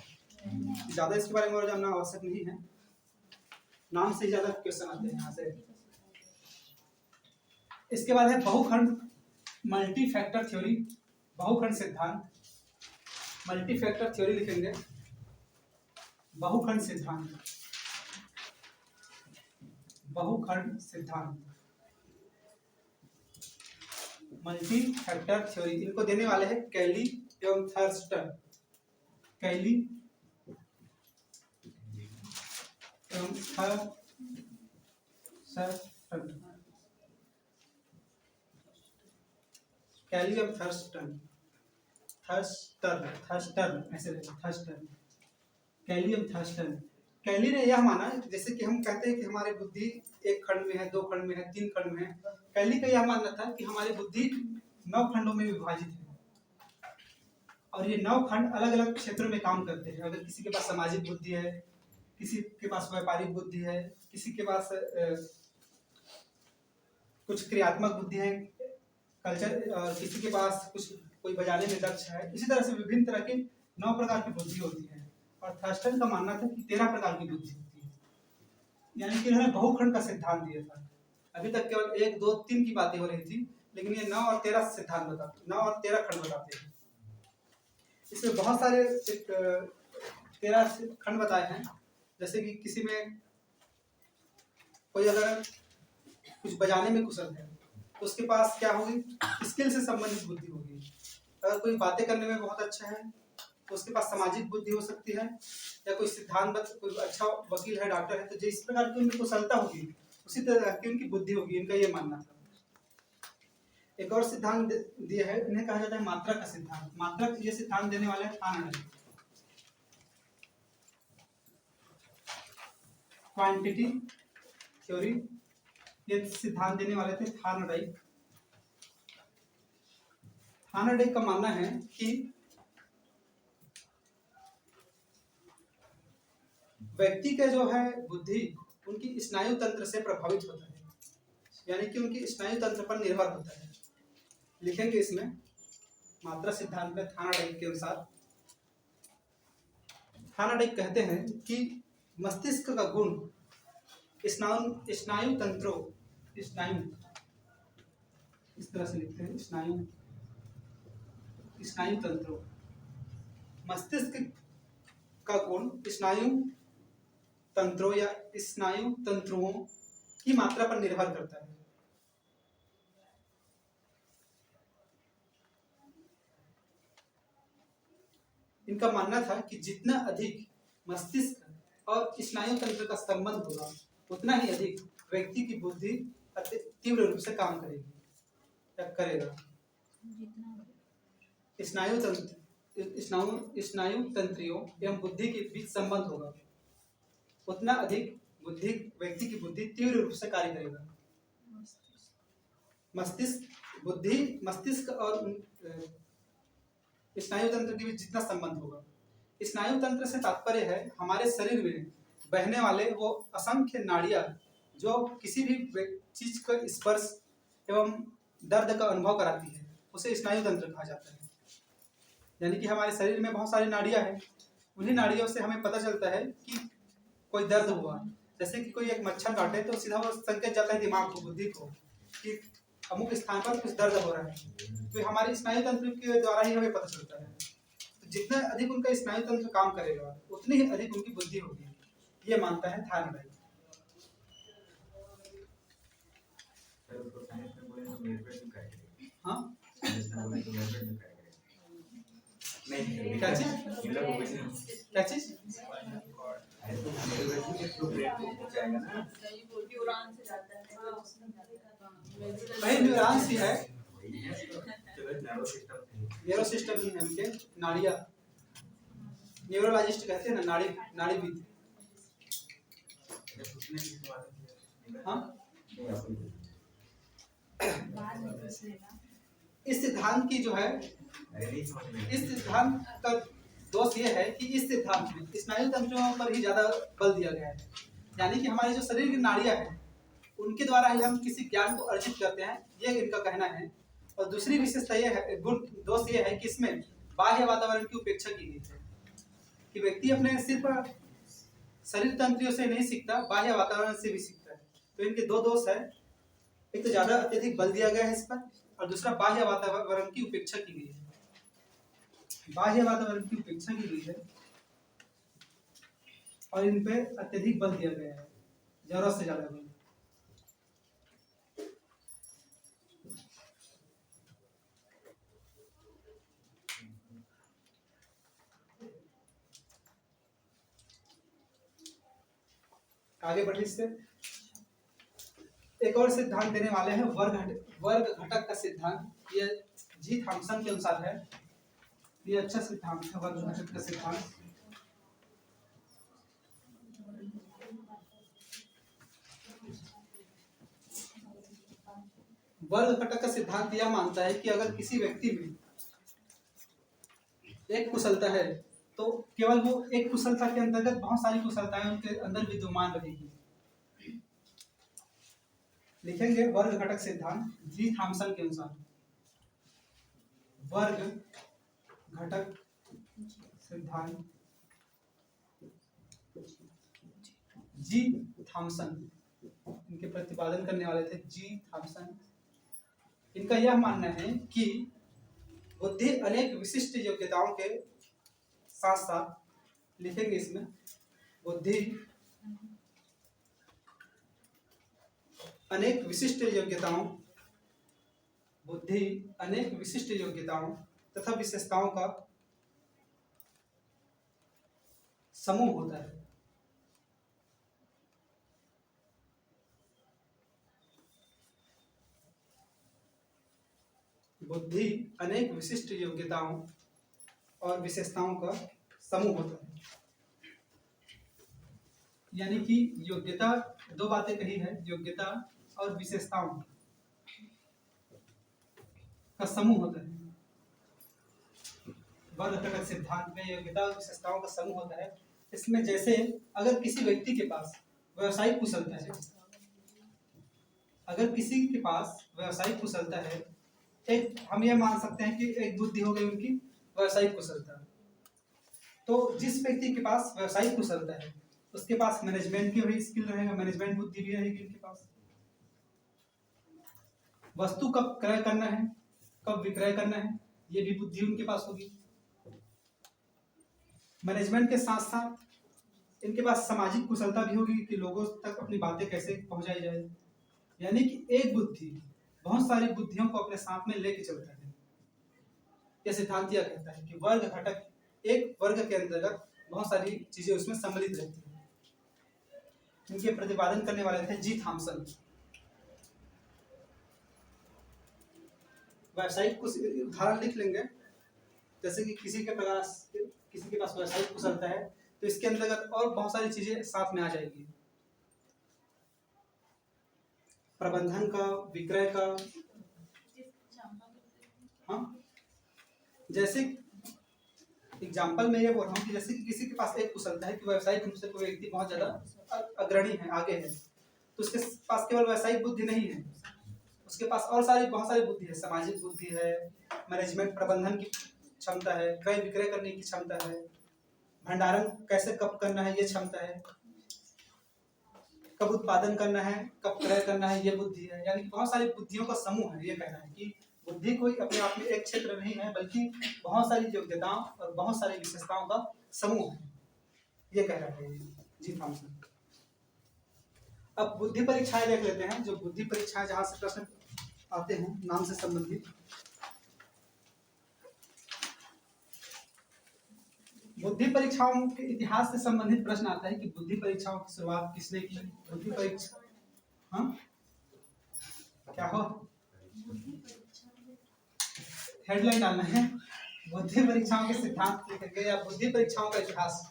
ज्यादा इसके बारे में और जानना आवश्यक नहीं है, नाम से ही ज्यादा क्वेश्चन आते हैं यहाँ से। इसके बाद है बहुखंड, मल्टी फैक्टर थ्योरी, बहुखंड सिद्धांत। मल्टी फैक्टर थ्योरी लिखेंगे, बहुखंड सिद्धांत, बहुखंड सिद्धांत, मल्टी फैक्टर थ्योरी। इनको देने वाले हैं कैली एवं थर्स्टन, कैली एवं थर्स्टन, कैली एवं थर्स्टन, थर्स्टन ऐसे थर्स्टन, कैली एवं थर्स्टन। कैली ने यह माना, जैसे कि हम कहते हैं कि हमारी बुद्धि 1 खंड में है, 2 खंड में है, 3 खंड में है। कैली का यह मानना था कि हमारी बुद्धि 9 खंडों में विभाजित है, और ये 9 खंड अलग अलग क्षेत्रों में काम करते हैं। अगर किसी के पास सामाजिक बुद्धि है, किसी के पास व्यापारिक बुद्धि है, किसी के पास कुछ क्रियात्मक बुद्धि है, कल्चर, और किसी के पास कोई बजाने में दक्ष है। इसी तरह से विभिन्न तरह की 9 प्रकार की बुद्धि होती है। और थर्स्टन का मानना था कि 13 प्रकार की बुद्धि होती है। यानी कि इन्होंने बहुखंड का सिद्धांत दिया था। अभी तक केवल 1, 2, 3 की बातें हो रही थी, लेकिन ये 9 और 13 सिद्धांत बताते, 9 और 13 खंड बताते हैं। इसमें बहुत सारे 13 खंड बताए हैं। जैसे कि किसी में कोई अगर कुछ बजाने में कुशल है तो उसके पास क्या होगी, स्किल से संबंधित बुद्धि होगी। अगर कोई बातें करने में बहुत अच्छा है तो उसके पास सामाजिक बुद्धि हो सकती है, या कोई सिद्धांत, कोई अच्छा वकील है, डॉक्टर है, तो जिस प्रकार की उनकी कुशलता होगी उसी तरह की उनकी बुद्धि होगी, इनका ये मानना था। एक और सिद्धांत दिया है, इन्हें कहा जाता है मात्रा का सिद्धांत। मात्रा ये सिद्धांत देने वाले हैं थानडई। क्वांटिटी थ्योरी ये सिद्धांत देने वाले थे थानडई। थानडई का मानना है कि व्यक्ति का जो है बुद्धि उनकी स्नायु तंत्र से प्रभावित होता है, यानी कि उनकी स्नायु तंत्र पर निर्भर होता है। लिखेंगे इसमें मात्रा सिद्धांत में थानडई के अनुसार, थानडई कहते हैं कि मस्तिष्क का गुण स्नायु तंत्रों, स्नायु इस तरह से लिखते हैं, स्नायु तंत्रों, मस्तिष्क का गुण स्नायु तंत्रों या स्नायु तंत्रों की मात्रा पर निर्भर करता है। इनका मानना था कि जितना अधिक मस्तिष्क और स्नायु तंत्र का संबंध होगा उतना ही अधिक व्यक्ति की बुद्धि तीव्र रूप से काम करेगी या करेगा। स्नायु तंत्रियों एवं बुद्धि के बीच संबंध होगा, उतना अधिक बुद्धि, व्यक्ति की बुद्धि तीव्र रूप से कार्य करेगा। मस्तिष्क और स्नायु तंत्र के बीच जितना संबंध होगा, स्नायु तंत्र से तात्पर्य है हमारे शरीर में बहने वाले वो असंख्य नाड़ियां जो किसी भी चीज का स्पर्श एवं दर्द का अनुभव कराती है, उसे स्नायु तंत्र कहा जाता है। यानी कि हमारे शरीर में बहुत सारी नाड़ियां हैं, उन्हीं नाड़ियों से हमें पता चलता है कि कोई दर्द हुआ। जैसे कि कोई एक मच्छर काटे तो सीधा वो संकेत जाता है दिमाग को, बुद्धि को, कि अमुक स्थान पर कुछ दर्द हो रहा है। तो हमारे स्नायु तंत्र के द्वारा ही हमें पता चलता है। तो जितना अधिक उनका स्नायु तंत्र काम करेगा उतनी ही अधिक उनकी बुद्धि होगी, ये मानता है थानडई। हाँ क्या चीज, क्या चीज? वही न्यूरॉन्स ही है, न्यूरो सिस्टम ही है उनके, नाड़ियां, न्यूरोलॉजिस्ट कहते हैं ना, नाड़ीविद। हाँ इस सिद्धांत की जो है, इस सिद्धांत का दोष ये है कि इस सिद्धांत में स्नायु तंत्रों पर ही ज्यादा बल दिया गया है। यानी कि हमारी जो शरीर की नाड़ियां हैं उनके द्वारा ही हम किसी ज्ञान को अर्जित करते हैं, ये इनका कहना है। और दूसरी विशेषता ये है, दोष ये है कि इसमें बाह्य वातावरण की उपेक्षा की गई है, कि व्यक्ति अपने सिर्फ शरीर तंत्रियों से नहीं सीखता, बाह्य वातावरण से भी सीखता है। तो इनके दो दोष है, एक तो ज्यादा अत्यधिक बल दिया गया है इस पर, और दूसरा बाह्य वातावरण की उपेक्षा की गई है। बाह्य वातावरण की उपेक्षा की गई है और इन पे अत्यधिक बल दिया गया है, जरूरत से ज्यादा बल। आगे बढ़े इससे, एक और सिद्धांत देने वाले हैं वर्ग घटक का सिद्धांत। ये जी थॉमसन के अनुसार है, ये अच्छा सिद्धांत है वर्ग घटक का सिद्धांत। वर्ग घटक का सिद्धांत यह मानता है कि अगर किसी व्यक्ति में एक कुशलता है तो केवल वो एक कुशलता के अंतर्गत बहुत सारी कुशलताएं उनके अंदर विद्यमान रहेगी। लिखेंगे वर्ग घटक सिद्धांत जी थॉमसन के अनुसार। वर्ग घटक सिद्धांत जी थॉमसन, इनके प्रतिपादन करने वाले थे जी थॉमसन। इनका यह मानना है कि बुद्धि अनेक विशिष्ट योग्यताओं के साथ साथ, लिखेंगे इसमें, बुद्धि अनेक विशिष्ट योग्यताओं, बुद्धि अनेक विशिष्ट योग्यताओं तथा विशेषताओं का समूह होता है। बुद्धि अनेक विशिष्ट योग्यताओं और विशेषताओं का समूह होता है। यानी कि योग्यता, दो बातें कही है, योग्यता और विशेषताओं का समूह होता है। वर्ग सिद्धांत में योग्यता और विशेषताओं का समूह होता है। इसमें जैसे अगर किसी व्यक्ति के पास व्यावसायिक कुशलता है, अगर किसी के पास व्यावसायिक कुशलता है, एक हम ये मान सकते हैं कि एक बुद्धि हो गई उनकी व्यावसायिक कुशलता। तो जिस व्यक्ति के पास व्यावसायिक कुशलता है उसके पास मैनेजमेंट की भी स्किल रहेगा, मैनेजमेंट बुद्धि भी रहेगी उनके पास। वस्तु कब क्रय करना है, कब विक्रय करना है, ये भी बुद्धि उनके पास होगी। मैनेजमेंट के साथ साथ इनके पास सामाजिक कुशलता भी होगी कि लोगों तक अपनी बातें कैसे पहुंचाई जाए। यानी कि एक बुद्धि बहुत सारी बुद्धियों को अपने साथ में लेके चलता है। यह सिद्धांत यह कहता है कि वर्ग घटक, एक वर्ग के अंतर्गत बहुत सारी चीजें उसमें सम्मिलित रहती हैं। इनके प्रतिपादन करने वाले थे जी थॉमसन। व्यावसायिक कुछ उदाहरण लिख लेंगे, जैसे कि किसी के पास व्यावसायिक कुशलता है तो इसके अंतर्गत और बहुत सारी चीजें साथ में आ जाएगी। प्रबंधन का, विक्रय का, हाँ, जैसे एग्जाम्पल में ये बोल रहा हूँ कि जैसे कि किसी के पास एक कुशलता है कि व्यावसायिक रूप से कोई व्यक्ति बहुत ज्यादा अग्रणी है, आगे है, तो उसके पास केवल व्यावसायिक बुद्धि नहीं है, उसके पास और बहुत सारी बुद्धि है। सामाजिक बुद्धि है, मैनेजमेंट प्रबंधन की क्षमता है, क्रय विक्रय करने की क्षमता है, भंडारण कैसे कब करना है ये क्षमता है, कब उत्पादन करना है, कब क्रय करना है, ये बुद्धि है। यानी बहुत सारी बुद्धियों का समूह है। ये कहना है कि बुद्धि कोई अपने आप में एक क्षेत्र नहीं है, बल्कि बहुत सारी योग्यताओं और बहुत सारी विशेषताओं का समूह है। ये कह रहा है जी थॉमसन। अब बुद्धि परीक्षाएं देख लेते हैं। जो बुद्धि परीक्षाएं जहां से प्रश्न आते हैं नाम से संबंधित, बुद्धि परीक्षाओं के इतिहास से संबंधित प्रश्न आता है कि बुद्धि परीक्षाओं की शुरुआत किसने की। बुद्धि परीक्षा, हाँ क्या हो, हेडलाइन डालना है, बुद्धि परीक्षाओं के सिद्धांत लिखेंगे या बुद्धि परीक्षाओं का इतिहास।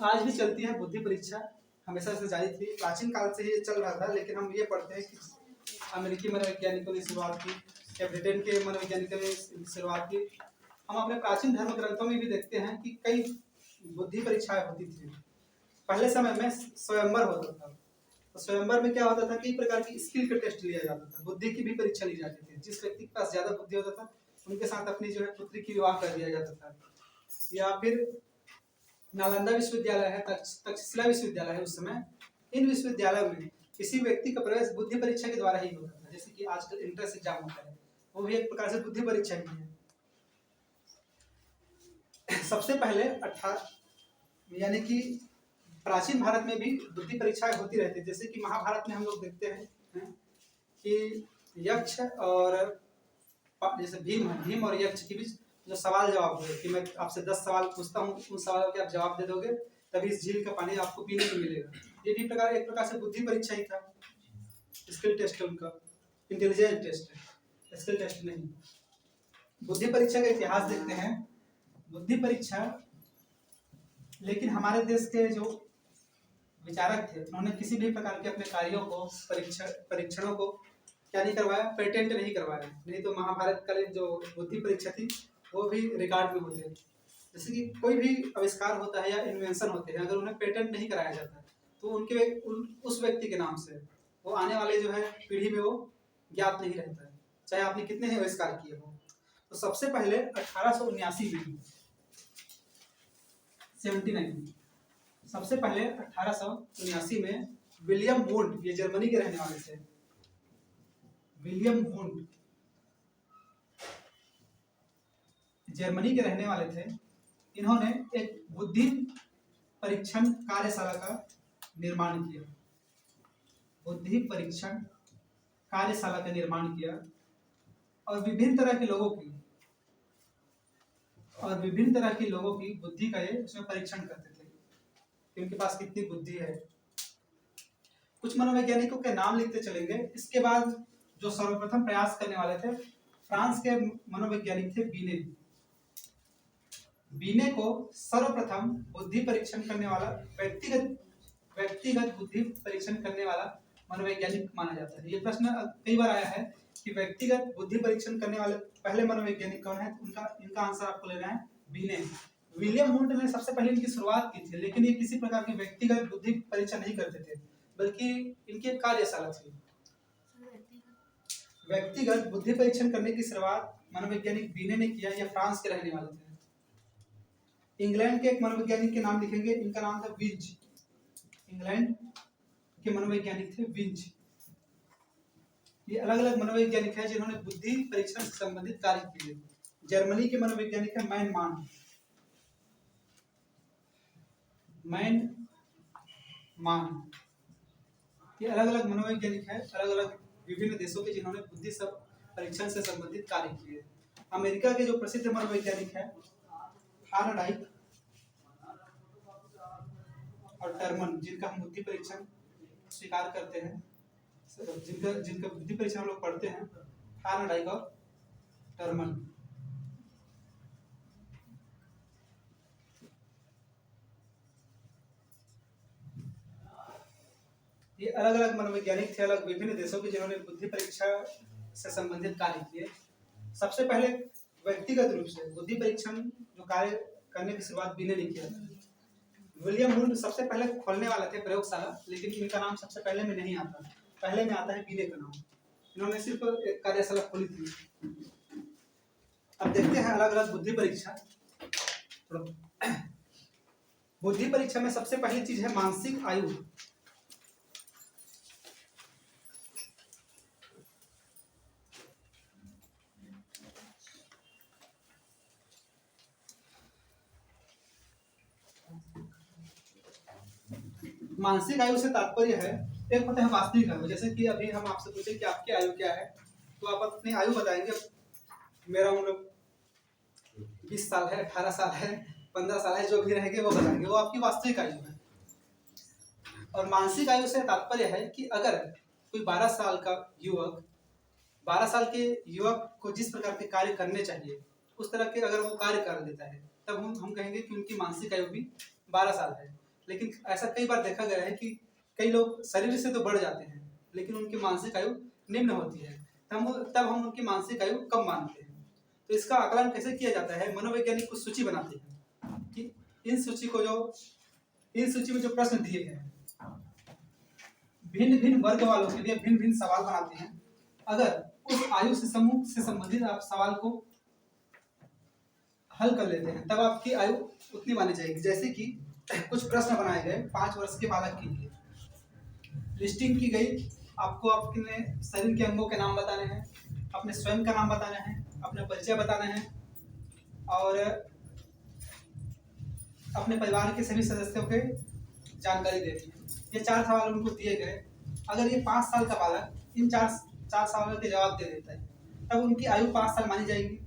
आज भी चलती है बुद्धि परीक्षा, हमेशा से जारी थी, प्राचीन काल से ये चल रहा था। लेकिन हम ये पढ़ते हैं कि अमेरिकी मनोवैज्ञानिकों ने शुरुआत की या ब्रिटेन के मनोवैज्ञानिकों ने शुरुआत की। हम अपने प्राचीन धर्म ग्रंथों में भी देखते हैं कि कई बुद्धि परीक्षाएं होती थी। पहले समय में स्वयंवर होता था, तो स्वयंवर में क्या होता था, कई प्रकार की स्किल का टेस्ट लिया जाता था, बुद्धि की भी परीक्षा ली जाती थी। जिस व्यक्ति के पास ज्यादा बुद्धि होता था उनके साथ अपनी जो है पुत्री की विवाह कर दिया जाता था। या फिर नालंदा विश्वविद्यालय है, तक्षशिला विश्वविद्यालय है उस समय, इन विश्वविद्यालय में किसी व्यक्ति का प्रवेश बुद्धि परीक्षा के द्वारा ही होता था। जैसे कि आजकल एंट्रेंस एग्जाम होता है, वो भी एक प्रकार से बुद्धि परीक्षा ही है। सबसे पहले यानी कि प्राचीन भारत में भी बुद्धि परीक्षाएं होती रहती है। जैसे कि महाभारत में हम लोग देखते हैं कि यक्ष और जैसे भीम और यक्ष के बीच जो सवाल जवाब हुए कि मैं आपसे 10 सवाल पूछता हूँ, उन सवालों के आप जवाब दे दोगे तभी इस झील का पानी आपको पीने को मिलेगा। ये भी एक प्रकार से बुद्धि परीक्षा ही था। स्किल टेस्ट है उनका, इंटेलिजेंस टेस्ट है, स्किल टेस्ट नहीं। बुद्धि परीक्षा का इतिहास देखते हैं। बुद्धि परीक्षा, लेकिन हमारे देश के जो विचारक थे उन्होंने किसी भी प्रकार के अपने कार्यों को, परीक्षणों को क्या नहीं करवाया, पेटेंट नहीं करवाया। नहीं तो महाभारत कालीन जो बुद्धि परीक्षा थी वो भी रिकॉर्ड में होते हैं। जैसे कि कोई भी आविष्कार होता है या इन्वेंशन होते हैं, अगर उन्हें पेटेंट नहीं कराया जाता तो उस व्यक्ति के नाम से वो आने वाले जो है पीढ़ी में वो ज्ञात नहीं रहता है, चाहे आपने कितने ही आविष्कार किए हो। तो सबसे पहले 1879 में 79 सबसे पहले 1879 में विलियम वुंड, ये जर्मनी के रहने वाले थे, विलियम वुंड जर्मनी के रहने वाले थे। इन्होंने एक बुद्धि परीक्षण कार्यशाला का निर्माण किया। बुद्धि परीक्षण कार्यशाला का निर्माण किया और विभिन्न तरह के लोगों की बुद्धि का ये उसमें परीक्षण करते थे कि उनके पास कितनी बुद्धि है। कुछ मनोवैज्ञानिकों के नाम लिखते चलेंगे। इसके बाद जो सर्वप्रथम प्रयास करने वाले थे फ्रांस के मनोवैज्ञानिक थे बीने को सर्वप्रथम बुद्धि परीक्षण करने वाला व्यक्तिगत बुद्धि परीक्षण करने वाला मनोवैज्ञानिक माना जाता है। ये प्रश्न कई बार आया है कि व्यक्तिगत बुद्धि परीक्षण करने वाले पहले मनोवैज्ञानिक कौन है। इनका आंसर आपको लेना है बीने। विलियम वुंड ने सबसे पहले इनकी शुरुआत की थी, लेकिन ये किसी प्रकार की व्यक्तिगत बुद्धि परीक्षण नहीं करते थे, बल्कि इनकी एक कार्यशाला थी। व्यक्तिगत बुद्धि परीक्षण करने की शुरुआत मनोवैज्ञानिक बीने ने किया। यह फ्रांस के रहने वाले थे। इंग्लैंड के एक मनोवैज्ञानिक के नाम लिखेंगे, इनका नाम था विंच। इंग्लैंड के मनोवैज्ञानिक थे विंच। ये अलग अलग मनोवैज्ञानिक हैं जिन्होंने बुद्धि परीक्षण से संबंधित कार्य किए। जर्मनी के मनोवैज्ञानिक है मैनमान। ये अलग अलग मनोवैज्ञानिक हैं, अलग अलग विभिन्न देशों के, जिन्होंने बुद्धि सब परीक्षण से संबंधित कार्य किए। अमेरिका के जो प्रसिद्ध मनोवैज्ञानिक हैं हार्नाडाइक और टर्मन, जिनका हम बुद्धि परीक्षण स्वीकार करते हैं, जिनका बुद्धि परीक्षण हम लोग पढ़ते हैं, हार्नाडाइक और टर्मन। ये अलग अलग मनोवैज्ञानिक थे, अलग विभिन्न देशों के, जिन्होंने बुद्धि परीक्षा से संबंधित कार्य किए। सबसे पहले व्यक्तिगत रूप से बुद्धि परीक्षण जो कार्य करने की शुरुआत बीने ने किया। विलियम वुंड सबसे पहले खोलने वाले थे प्रयोगशाला, लेकिन इनका नाम सबसे पहले में नहीं आता, पहले में आता है बीने का नाम। इन्होंने सिर्फ एक कार्यशाला खोली थी। अब देखते हैं अलग अलग बुद्धि परीक्षा। बुद्धि परीक्षा में सबसे पहली चीज है मानसिक आयु। मानसिक आयु से तात्पर्य है, एक होता है वास्तविक आयु। जैसे कि अभी हम आपसे पूछे कि आपकी आयु क्या है, तो आप अपनी आयु बताएंगे। मेरा उम्र 20 साल है, 18 साल है, 15 साल है, जो भी रहेंगे वो बताएंगे, वो आपकी वास्तविक आयु है। और मानसिक आयु से तात्पर्य है कि अगर कोई 12 साल का युवक 12 साल के युवक को जिस प्रकार के कार्य करने चाहिए उस तरह के अगर वो कार्य कर देता है, तब हम कहेंगे कि उनकी मानसिक आयु भी 12 साल है। लेकिन ऐसा कई बार देखा गया है कि कई लोग शरीर से तो बढ़ जाते हैं, लेकिन उनकी मानसिक आयु निम्न होती है, तब हम उनकी मानसिक आयु कम मानते हैं। तो इसका आकलन कैसे किया जाता है? मनोवैज्ञानिक कुछ सूची बनाते हैं कि इन सूची में जो प्रश्न दिए गए हैं, भिन्न भिन्न वर्ग वालों के लिए भिन्न भिन्न सवाल बनाते हैं। अगर उस आयु से समूह से संबंधित आप सवाल को हल कर लेते हैं, तब आपकी आयु उतनी मानी जाएगी। जैसे कि कुछ प्रश्न बनाए गए 5 वर्ष के बालक के लिए, लिस्टिंग की गई। आपको अपने शरीर के अंगों के नाम बताने हैं, अपने स्वयं का नाम बताना है, अपना परिचय बताना है और अपने परिवार के सभी सदस्यों के जानकारी देनी है। ये 4 सवाल उनको दिए गए। अगर ये 5 साल का बालक इन 4 सवालों के जवाब दे देता है, तब उनकी आयु 5 साल मानी जाएगी।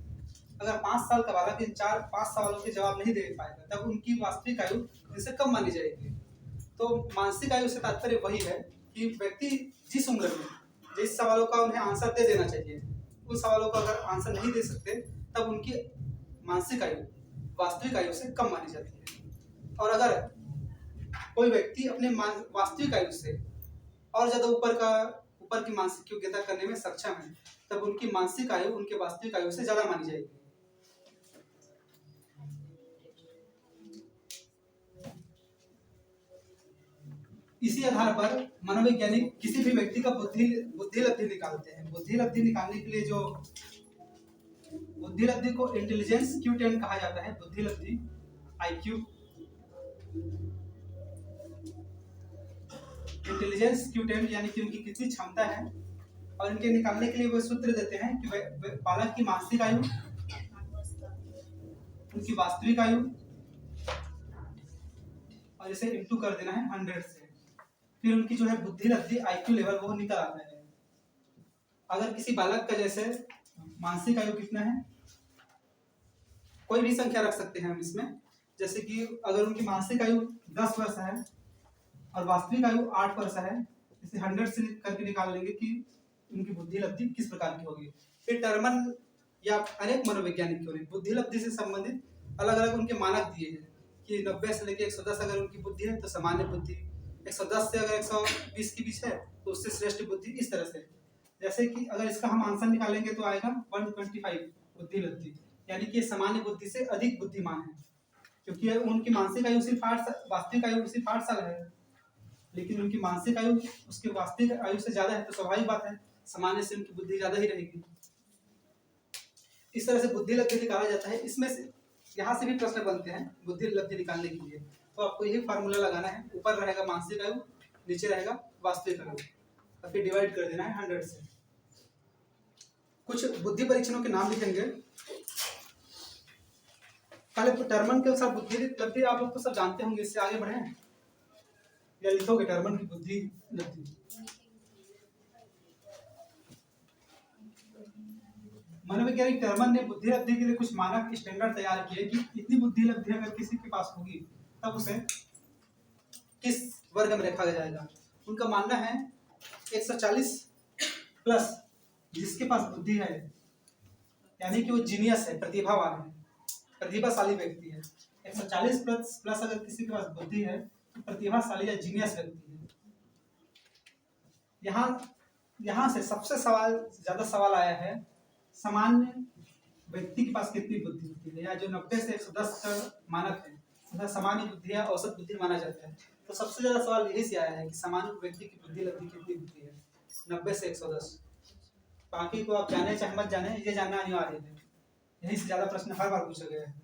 अगर 5 साल का बालक इन 5 सवालों के जवाब नहीं दे पाएगा, तब उनकी वास्तविक आयु इससे कम मानी जाएगी। तो मानसिक आयु से तात्पर्य वही है कि व्यक्ति जिस उम्र में जिस सवालों का उन्हें आंसर दे देना चाहिए, उन सवालों का अगर आंसर नहीं दे सकते, तब उनकी मानसिक आयु वास्तविक आयु से कम मानी जाती है। और अगर कोई व्यक्ति अपने वास्तविक आयु से और ज्यादा ऊपर की मानसिक योग्यता करने में सक्षम है, तब उनकी मानसिक आयु उनके वास्तविक आयु से ज्यादा मानी जाएगी। इसी आधार पर मनोवैज्ञानिक किसी भी व्यक्ति का बुद्धि लब्धि निकालते हैं। बुद्धि लब्धि निकालने के लिए जो बुद्धि लब्धि को इंटेलिजेंस क्यूटेंट कहा जाता है। बुद्धि लब्धि आईक्यू, इंटेलिजेंस क्यूटेंट यानी कि उनकी कितनी क्षमता है और इनके निकालने के लिए वो सूत्र देते हैं कि बालक की मानसिक आयु, उनकी वास्तविक आयु, और इसे इंटू कर देना है 100 से, फिर उनकी जो है बुद्धि लब्धि IQ लेवल वो निकल आता है। अगर किसी बालक का जैसे मानसिक आयु कितना है, कोई भी संख्या रख सकते हैं हम इसमें, जैसे कि अगर उनकी मानसिक आयु 10 वर्ष है और वास्तविक आयु 8 वर्ष है, इसे 100 से करके निकाल लेंगे कि उनकी बुद्धि लब्धि किस प्रकार की होगी। फिर टर्मन या अनेक मनोवैज्ञानिक क्यों नहीं, बुद्धि लब्धि से संबंधित अलग अलग उनके मानक दिए हैं कि 90 से लेकर 110 अगर उनकी बुद्धि है तो सामान्य बुद्धि, 110 से अगर 120 के बीच है तो उससे श्रेष्ठ बुद्धि, इस तरह से। जैसे कि अगर इसका हम आंसर निकालेंगे तो आएगा 125 बुद्धि लब्धि, यानी कि सामान्य बुद्धि से अधिक बुद्धिमान है, क्योंकि उनकी मानसिक आयु सिर्फ 8 साल, वास्तविक आयु सिर्फ 8 साल है, लेकिन उनकी मानसिक आयु उसकी वास्तविक आयु से ज्यादा है, तो स्वाभाविक बात है सामान्य से उनकी बुद्धि ज्यादा ही रहेगी। इस तरह से बुद्धि लब्धि निकाला जाता है। इसमें से यहाँ से भी प्रश्न बनते हैं बुद्धि लब्धि निकालने के लिए, तो आपको यही फार्मूला लगाना है, ऊपर रहेगा मानसिक आयु, नीचे रहेगा वास्तविक आयु, और फिर डिवाइड कर देना है 100 से। कुछ बुद्धि परीक्षणों के नाम लिखेंगे। पहले टर्मन के अनुसार बुद्धि लब्धि आप लोग तो सब जानते होंगे, इससे आगे बढ़े या लिखोगे टर्मन की बुद्धि लब्धि? मनोवैज्ञानिक टर्मन ने बुद्धि लब्धि के लिए कुछ मानक स्टैंडर्ड तैयार किए कि इतनी बुद्धि लब्धि अगर किसी के पास होगी तब उसे किस वर्ग में रखा जाएगा। उनका मानना है 140 प्लस जिसके पास बुद्धि है, यानी कि वो जीनियस है, प्रतिभावान है, प्रतिभाशाली व्यक्ति है। 140 प्लस अगर किसी के पास बुद्धि है तो प्रतिभाशाली या जीनियस व्यक्ति है। यहाँ से सबसे ज्यादा सवाल आया है सामान्य व्यक्ति के पास कितनी बुद्धि होती है, या जो 90 से 110 का मानक है, उसे सामान्य बुद्धि या औसत बुद्धि माना जाता है। तो सबसे ज्यादा सवाल यही से आया है कि सामान्य व्यक्ति की बुद्धि लब्धि कितनी बुद्धि है, 90 से 110। बाकी को आप जाने चाहे मत जाने, ये जानना अनिवार्य है। यही से ज्यादा प्रश्न हर बार पूछा गया है।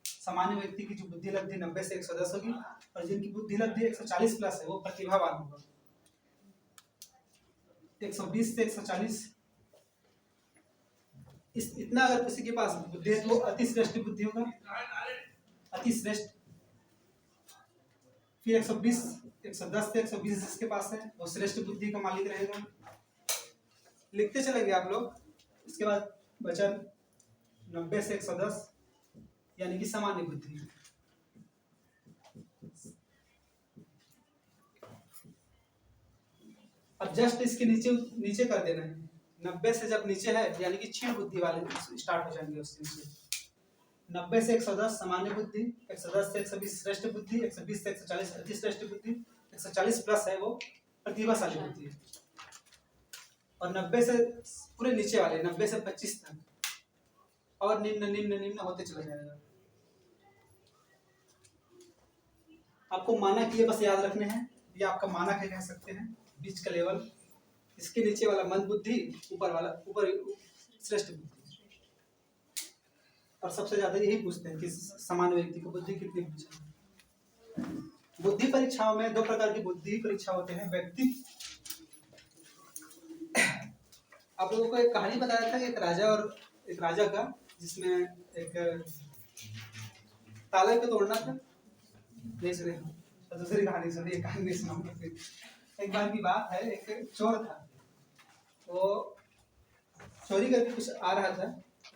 सामान्य व्यक्ति की जो बुद्धि लब्धि 90 से 110 होगी, और जिनकी बुद्धि लब्धि 140 प्लस है वो प्रतिभावान होगा। 120 से 140 इतना अगर किसी के पास बुद्धि है तो वो अति श्रेष्ठ बुद्धि होगा, अति श्रेष्ठ। फिर 110 से 120 जिसके पास है वो श्रेष्ठ बुद्धि का मालिक रहेगा। लिखते चलेंगे आप लोग। इसके बाद बचा 90 से 110 यानी कि सामान्य बुद्धि। अब जस्ट इसके नीचे कर देना है। 90 से जब नीचे है यानी कि क्षीण बुद्धि वाले स्टार्ट हो जाएंगे उससे नीचे। 90 से 110 सामान्य बुद्धि, 110 से 120 श्रेष्ठ बुद्धि, 120 से 140 अति श्रेष्ठ बुद्धि, 140 प्लस है वो प्रतिभाशाली बुद्धि, और 90 से पूरे नीचे वाले 90 से 25 तक और निम्न निम्न निम्न होते चला जाएगा। आपको मानक ये बस याद रखने हैं, ये आपका मानक है कह सकते हैं, बीच का लेवल। इसके नीचे वाला मंद बुद्धि, ऊपर श्रेष्ठ बुद्धि। और सबसे ज्यादा यही पूछते हैं कि सामान्य व्यक्ति को बुद्धि कितनी पूछा। बुद्धि परीक्षाओं में 2 प्रकार की बुद्धि परीक्षा होते हैं। व्यक्ति, आप लोगों को एक कहानी बताया था एक राजा का, जिसमें एक ताला को तोड़ना था। दूसरी कहानी सुनिए, एक कहानी सुनाऊंगा फिर। एक बार की बात है, एक चोर था, वो चोरी करके कुछ आ रहा था।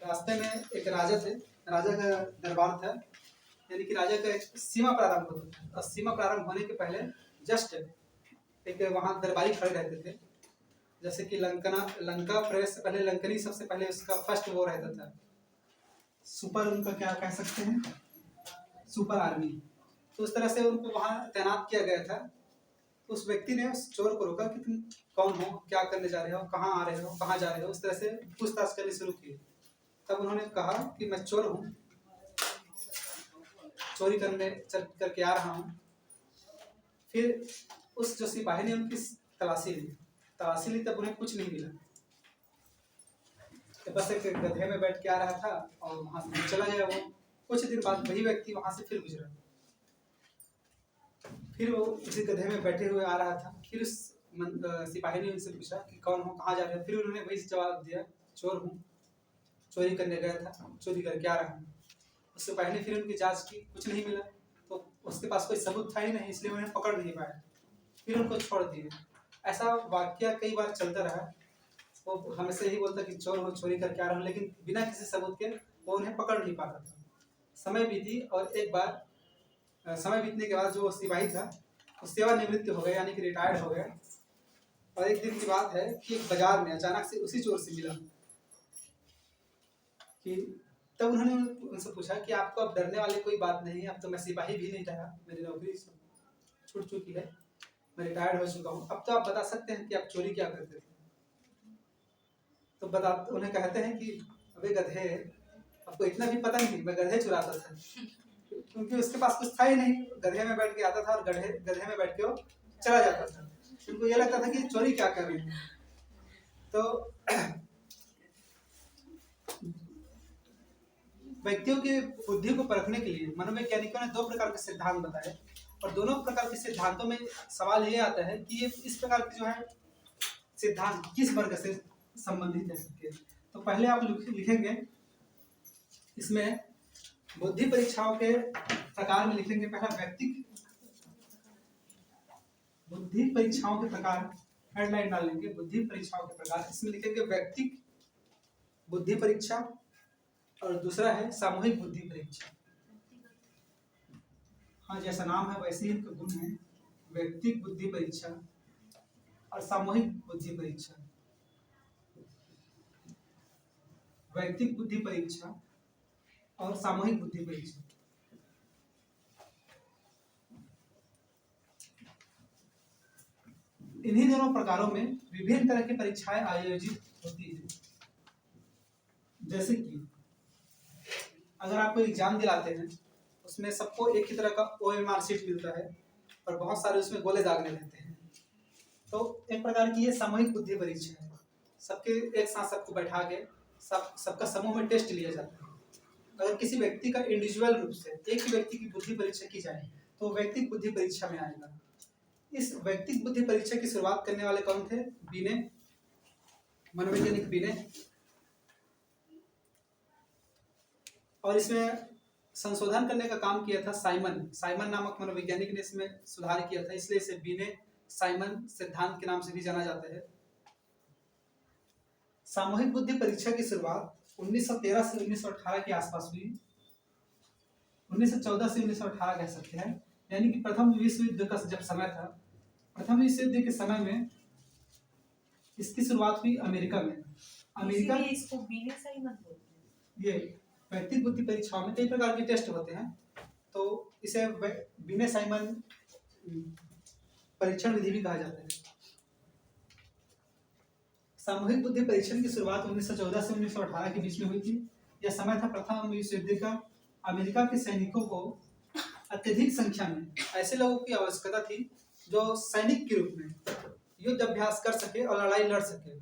रास्ते में एक राजा थे, राजा का दरबार था, यानी कि राजा का एक सीमा प्रारंभ होता था। और सीमा प्रारंभ होने के पहले जस्ट एक वहाँ दरबारी खड़े रहते थे। जैसे कि लंका प्रवेश से पहले लंकनी सबसे पहले उसका फर्स्ट वो रहता था, सुपर, उनका क्या कह सकते हैं, सुपर आर्मी। तो उस तरह से उनको वहाँ तैनात किया गया था। उस व्यक्ति ने उस चोर को रोका कि तुम कौन हो, क्या करने जा रहे हो, कहाँ आ रहे हो, कहाँ जा रहे हो, उस तरह से पूछताछ करनी शुरू की। तब उन्होंने कहा कि मैं चोर हूँ, चोरी करके आ रहा हूँ। फिर उस जो सिपाही ने उनकी तलाशी ली, तब उन्हें कुछ नहीं मिला। तो बस एक गधे में बैठ के आ रहा था और वहां से चला गया वो। कुछ दिन बाद वही व्यक्ति वहां से फिर गुजरा, फिर वो उसी गधे में बैठे हुए आ रहा था। फिर उस सिपाही ने उनसे पूछा कि कौन हो, कहाँ जा रहे हो। फिर उन्होंने वही जवाब दिया, चोर हूँ, चोरी करने गया था, चोरी करके आ रहा हूँ। उस सिपाही ने फिर उनकी जांच की, कुछ नहीं मिला, तो उसके पास कोई सबूत था ही नहीं, इसलिए उन्हें पकड़ नहीं पाया, फिर उनको छोड़ दिए। ऐसा वाकया कई बार चलता रहा। वो हमेशा यही बोलता कि चोर हो, चोरी करके आ रहा हूँ, लेकिन बिना किसी सबूत के वो उन्हें पकड़ नहीं पाता था। समय बीती और एक बार समय बीतने के बाद जो सिपाही था वो सेवानिवृत्त हो गया, यानी कि रिटायर्ड हो गया। और एक दिन की बात है कि एक बाजार में अचानक से उसी चोर से मिला कि तब उन्होंने उनसे पूछा कि आपको अब डरने वाली कोई बात नहीं है, अब तो मैं सिपाही भी नहीं रहा, मेरी नौकरी छूट चुकी है, मैं रिटायर्ड हो चुका हूँ, अब तो आप बता सकते हैं कि आप चोरी क्या करते थे। तो उन्हें कहते हैं कि अबे गधे, आपको इतना भी पता नहीं, मैं गधे चुराता था, क्योंकि उसके पास कुछ था ही नहीं, गधे में बैठ के आता था और गधे में बैठ के वो चला जाता था। उनको ये लगता था कि चोरी क्या कर रहे हैं। तो व्यक्तियों की बुद्धि को परखने के लिए मनोवैज्ञानिकों ने 2 प्रकार के सिद्धांत बताए, और दोनों प्रकार के सिद्धांतों में सवाल ये आता है कि ये इस प्रकार के जो है सिद्धांत किस वर्ग से संबंधित है। तो पहले आप लिखेंगे इसमें बुद्धि परीक्षाओं के प्रकार में लिखेंगे, पहला व्यक्तिक बुद्धि परीक्षाओं के प्रकार, हेडलाइन डालेंगे बुद्धि परीक्षाओं के प्रकार, इसमें लिखेंगे व्यक्तिक बुद्धि परीक्षा, और दूसरा है सामूहिक बुद्धि परीक्षा। हाँ, जैसा नाम है वैसे ही इनका गुण है, व्यक्तिक बुद्धि परीक्षा और सामूहिक बुद्धि परीक्षा। व्यक्तिक बुद्धि परीक्षा और सामूहिक बुद्धि परीक्षा। इन्हीं दोनों प्रकारों में विभिन्न तरह की परीक्षाएं आयोजित होती है। जैसे कि अगर आप कोई एग्जाम दिलाते हैं, उसमें सबको एक ही तरह का OMR शीट मिलता है और बहुत सारे उसमें गोले दागने रहते हैं, तो एक प्रकार की ये सामूहिक बुद्धि परीक्षा है। सबके एक साथ सबको बैठा के सबका समूह में टेस्ट लिया जाता है। अगर किसी व्यक्ति का इंडिविजुअल रूप से एक ही व्यक्ति की बुद्धि परीक्षा की जाए तो व्यक्तिक बुद्धि परीक्षा में आएगा। इस व्यक्तिक बुद्धि परीक्षा की शुरुआत करने वाले कौन थे? बीने, मनोवैज्ञानिक बीने। और इसमें संशोधन करने का काम किया था साइमन नामक मनोवैज्ञानिक ने इसमें सुधार किया था, इसलिए इसे बीने साइमन सिद्धांत के नाम से भी जाना जाता है। सामूहिक बुद्धि परीक्षा की शुरुआत 1913 से 1918 के आसपास हुई। 1914 से 1918 कह सकते हैं, यानी कि प्रथम विश्व युद्ध का जब समय था, प्रथम विश्व युद्ध के समय में इसकी शुरुआत हुई अमेरिका में। अमेरिका इसको बीने साइमन बोलते हैं। ये व्यक्तिक बुद्धि परीक्षाओं में कई प्रकार के टेस्ट होते हैं, तो इसे बीने साइमन परीक्षण विधि भी कहा जाता है। सामूहिक बुद्धि परीक्षण की शुरुआत 1914 से 1918 के बीच में हुई थी। यह समय था प्रथम विश्व युद्ध का। अमेरिका के सैनिकों को अत्यधिक संख्या में ऐसे लोगों की आवश्यकता थी जो सैनिक के रूप में युद्ध अभ्यास कर सके और लड़ाई लड़ सके।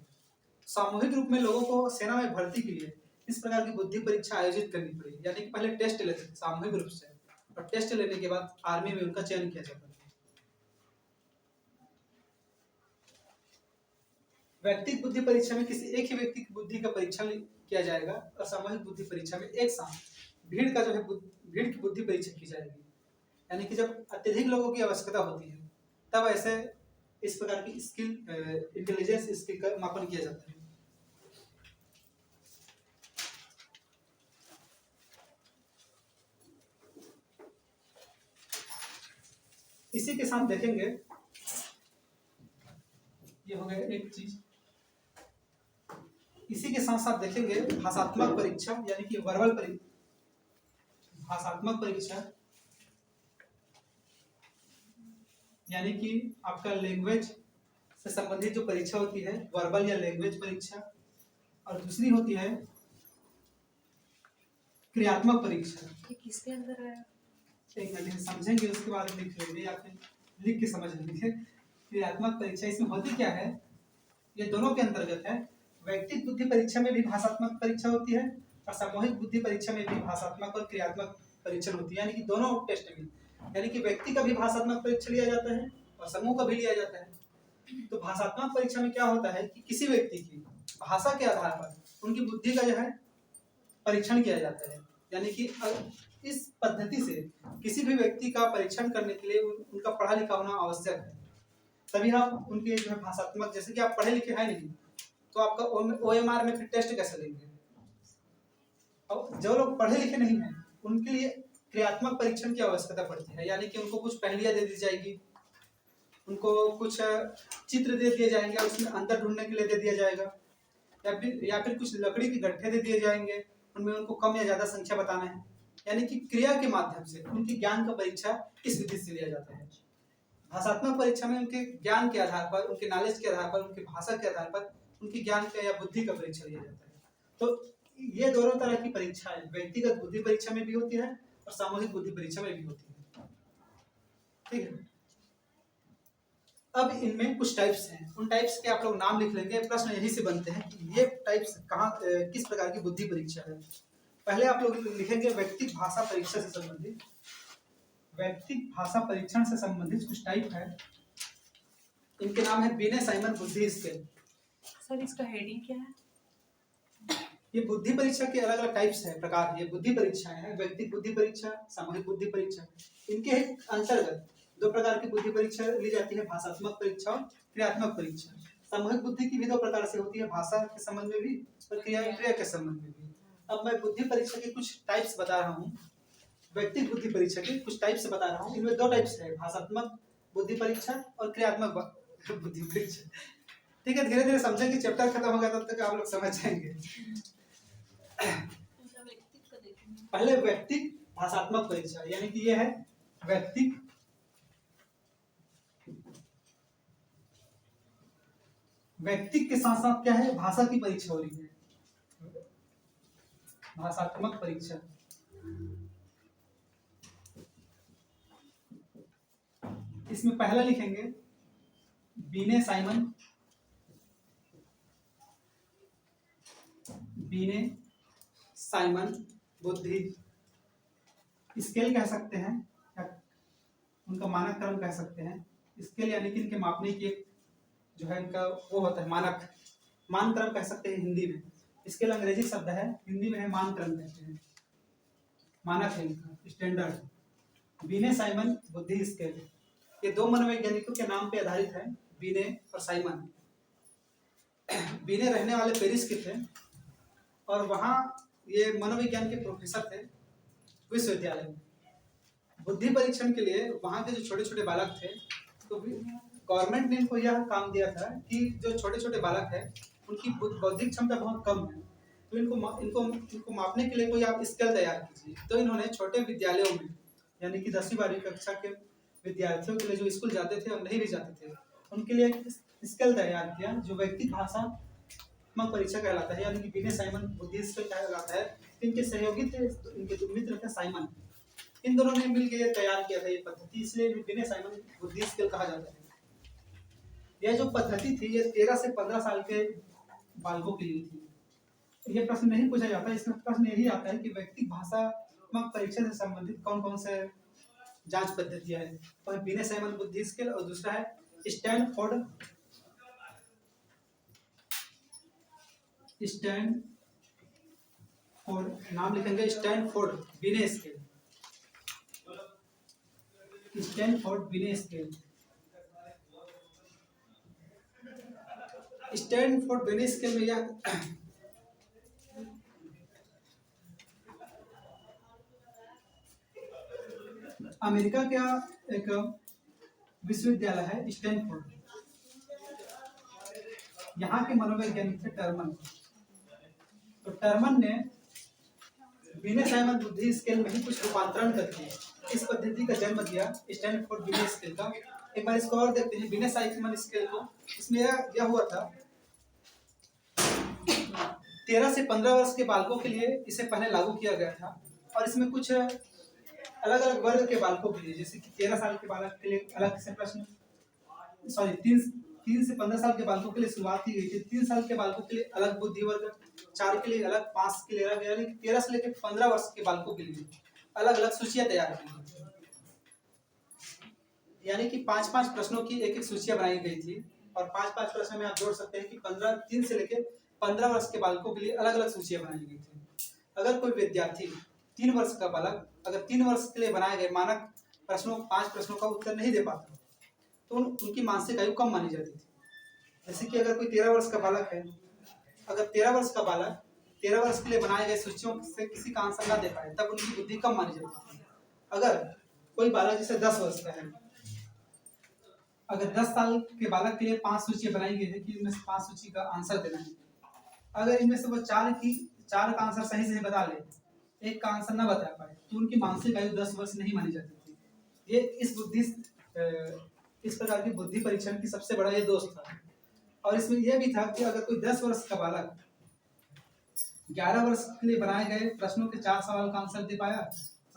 सामूहिक रूप में लोगों को सेना में भर्ती के लिए इस प्रकार की बुद्धि परीक्षा आयोजित करनी पड़ी, यानी कि पहले टेस्ट लेते थे सामूहिक रूप से, और टेस्ट लेने के बाद आर्मी में उनका चयन किया जाता था। व्यक्तिगत बुद्धि परीक्षा में किसी एक ही व्यक्ति की बुद्धि का परीक्षण किया जाएगा, और सामूहिक बुद्धि परीक्षा में एक साथ भीड़ का जो है भीड़ की बुद्धि परीक्षा की जाएगी। यानी कि जब अत्यधिक लोगों की आवश्यकता होती है तब ऐसे इस प्रकार की स्किल इंटेलिजेंस स्किल का मापन किया जाता है। इसी के साथ देखेंगे, ये हो गया एक चीज। इसी के साथ साथ देखेंगे भाषात्मक परीक्षा, यानी कि वर्बल भाषात्मक परीक्षा, यानी कि आपका लैंग्वेज से संबंधित जो परीक्षा होती है वर्बल या लैंग्वेज परीक्षा, और दूसरी होती है क्रियात्मक परीक्षा। ये किसके अंदर है? एक मिनट समझेंगे, उसके बाद लिख लेंगे या फिर लिख के समझ लेंगे। क्रियात्मक परीक्षा इसमें होती क्या है, ये दोनों के अंतर्गत है। व्यक्तिगत बुद्धि परीक्षा में भी भाषात्मक परीक्षा होती है और सामूहिक बुद्धि परीक्षा में भी भाषात्मक और क्रियात्मक परीक्षण होती है, यानी कि दोनों टेस्ट में, यानी कि व्यक्ति का भी भाषात्मक परीक्षा लिया जाता है और समूह का भी लिया जाता है। तो भाषात्मक परीक्षा में क्या होता है कि किसी व्यक्ति की भाषा के आधार पर उनकी बुद्धि का जो है परीक्षण किया जाता है। यानी कि इस पद्धति से किसी भी व्यक्ति का परीक्षण करने के लिए उनका पढ़ा लिखा होना आवश्यक है। तभी आप उनके जो है भाषात्मक, जैसे कि आप पढ़े लिखे हैं नहीं तो आपका OMR में फिर टेस्ट कैसे लेंगे। और जो लोग पढ़े लिखे नहीं हैं उनके लिए क्रियात्मक परीक्षण की आवश्यकता पड़ती है। यानी कि उनको कुछ पहेलियां दे दी जाएगी, उनको कुछ चित्र दे दिए जाएंगे, उसमें अंतर ढूंढने के लिए दे दिया जाएगा, या फिर कुछ लकड़ी के गट्ठे दे दिए जाएंगे, उनमें उनको कम या ज्यादा संख्या बताना है। यानी कि क्रिया के माध्यम से उनके ज्ञान का परीक्षा इस विधि से लिया जाता है। भाषात्मक परीक्षा में उनके ज्ञान के आधार पर, उनके नॉलेज के आधार पर, उनकी भाषा के आधार पर उनकी ज्ञान का या बुद्धि का परीक्षा लिया जाता है। तो ये दोनों तरह की परीक्षाएं व्यक्तिगत बुद्धि परीक्षा में भी होती है और सामूहिक बुद्धि परीक्षा में भी होती है। ठीक है, अब इनमें कुछ टाइप्स हैं, उन टाइप्स के आप लोग नाम लिख लेंगे। प्रश्न यही से बनते हैं कि ये टाइप्स कहाँ किस प्रकार की बुद्धि परीक्षा है। पहले आप लोग लिखेंगे व्यक्तिक भाषा परीक्षा से संबंधित, व्यक्तिक भाषा परीक्षण से संबंधित कुछ टाइप है। इनके नाम है बिने साइमन बुद्धि स्केल। सर इसका हेडिंग क्या है? ये बुद्धि परीक्षा के अलग अलग टाइप्स है, प्रकार। ये बुद्धि परीक्षाएं हैं, व्यक्तिक बुद्धि परीक्षा, सामूहिक बुद्धि परीक्षा। इनके अंतर्गत दो प्रकार की बुद्धि परीक्षा ली जाती है, भाषात्मक परीक्षा और क्रियात्मक परीक्षा। सामूहिक बुद्धि की भी दो प्रकार से होती है, भाषा के संबंध में भी और क्रिया के संबंध में भी। अब मैं बुद्धि परीक्षा के कुछ टाइप्स बता रहा हूँ, व्यक्तिक बुद्धि परीक्षा के कुछ टाइप्स बता रहा हूँ। इनमें दो टाइप्स है, भाषात्मक बुद्धि परीक्षा और क्रियात्मक बुद्धि परीक्षा। ठीक है, धीरे धीरे समझेंगे, चैप्टर खत्म होगा तब तक आप लोग समझ जाएंगे। पहले व्यक्तिक भाषात्मक परीक्षा, यानी कि यह है व्यक्तिक के साथ साथ क्या है, भाषा की परीक्षा हो रही है, भाषात्मक परीक्षा। इसमें पहला लिखेंगे बिने साइमन बुद्धि स्केल कह सकते हैं, उनका मानक क्रम कह सकते हैं। स्केल यानी कि इनके मापने की जो है इनका वो होता है मानक, मानक्रम कह सकते हैं हिंदी में। स्केल अंग्रेजी शब्द है, हिंदी में है मानक्रम कहते हैं, मानक है इनका, स्टैंडर्ड। बिने साइमन बुद्धि स्केल ये दो मनोवैज्ञानिकों के नाम पे आधारित है, बिने और साइमन। बिने रहने वाले पेरिस के थे और वहाँ ये मनोविज्ञान के प्रोफेसर थे विश्वविद्यालय में। बुद्धि परीक्षण के लिए वहाँ के जो छोटे छोटे बालक थे, तो गवर्नमेंट ने इनको यह काम दिया था कि जो छोटे छोटे बालक है उनकी बौद्धिक क्षमता बहुत कम है, तो इनको मापने के लिए कोई आप स्केल तैयार कीजिए। तो इन्होंने छोटे विद्यालयों में, यानी कि 10वीं 12वीं कक्षा के विद्यार्थियों के लिए जो स्कूल जाते थे और नहीं भी जाते थे, उनके लिए स्केल तैयार किया जो व्यक्तिक भाषात्मक परीक्षा कहलाता है, यानी कि बिने साइमन बुद्धि स्केल कहलाता है। इनके सहयोगी थे, इनके जो मित्र थे साइमन, इन दोनों ने मिलकर तैयार किया था ये पद्धति, इसलिए बिने साइमन बुद्धि स्केल कहा जाता है। यह जो पद्धति थी ये 13 से 15 साल के बालकों के लिए थी। ये प्रश्न नहीं पूछा जाता, इसमें प्रश्न यही आता है कि व्यक्तिक भाषात्मक परीक्षा से संबंधित कौन कौन से जांच पद्धतियां हैं। और बिने साइमन बुद्धि स्केल और दूसरा है स्टैनफोर्ड नाम लिखेंगे स्टैनफोर्ड बिने स्केल, स्टैनफोर्ड बिने स्केल। स्टैनफोर्ड बिने स्केल में यह अमेरिका का एक विश्वविद्यालय है स्टैनफोर्ड, यहाँ के मनोवैज्ञानिक थे टर्मन। तो टर्मन ने बिने साइमन बुद्धि स्केल में ही कुछ रूपांतरण करके इस पद्धति का जन्म दिया, स्टैनफोर्ड बिने स्केल का। एक बार इसको और देखते हैं बिने साइमन स्केल को। इसमें यह हुआ था 13 से 15 वर्ष के बालकों के लिए इसे पहले लागू किया गया था, और इसमें कुछ अलग अलग वर्ग के बालकों के लिए, जैसे कि 13 साल के बालक के लिए अलग से प्रश्न, 3 से 15 साल के बालकों के लिए शुरुआत की गई थी। 3 साल के बालकों के लिए अलग बुद्धि वर्ग, 4 के लिए अलग, 5 के लिए अलग, यानी 13 से लेकर 15 वर्ष के बालकों के लिए अलग अलग सूचियां तैयार की गई, यानी कि 5-5 प्रश्नों की एक सूचियां बनाई गई थी। और 5-5 प्रश्न में आप जोड़ सकते हैं कि 3 से लेकर 15 वर्ष के बालकों के लिए अलग अलग सूचियां बनाई गई थी। अगर कोई विद्यार्थी 3 वर्ष का बालक अगर 3 वर्ष के लिए बनाए गए मानक 5 प्रश्नों का उत्तर नहीं दे पाता तो उनकी मानसिक आयु कम मानी जाती थी। जैसे कि अगर कोई 13 वर्ष का बालक है, अगर 13 वर्ष का बालक 13 वर्ष के लिए बनाए गए सूचियों से किसी का आंसर ना दे पाए तब उनकी बुद्धि कम मानी जाती थी। अगर कोई बालक जैसे 10 वर्ष का है, अगर 10 साल के बालक के लिए 5 सूचियां बनाई गई है कि इनमें से 5 सूची का आंसर देना है, अगर इनमें से वो 4 का आंसर सही से बता ले, एक का आंसर ना बता पाए तो उनकी मानसिक आयु 10 वर्ष नहीं मानी जाती थी। ये इस प्रकार की बुद्धि परीक्षण की सबसे बड़ा ये दोष था। और इसमें यह भी था कि अगर कोई 10 वर्ष का बालक 11 वर्ष के लिए बनाए गए प्रश्नों के 4 सवाल का आंसर दे पाया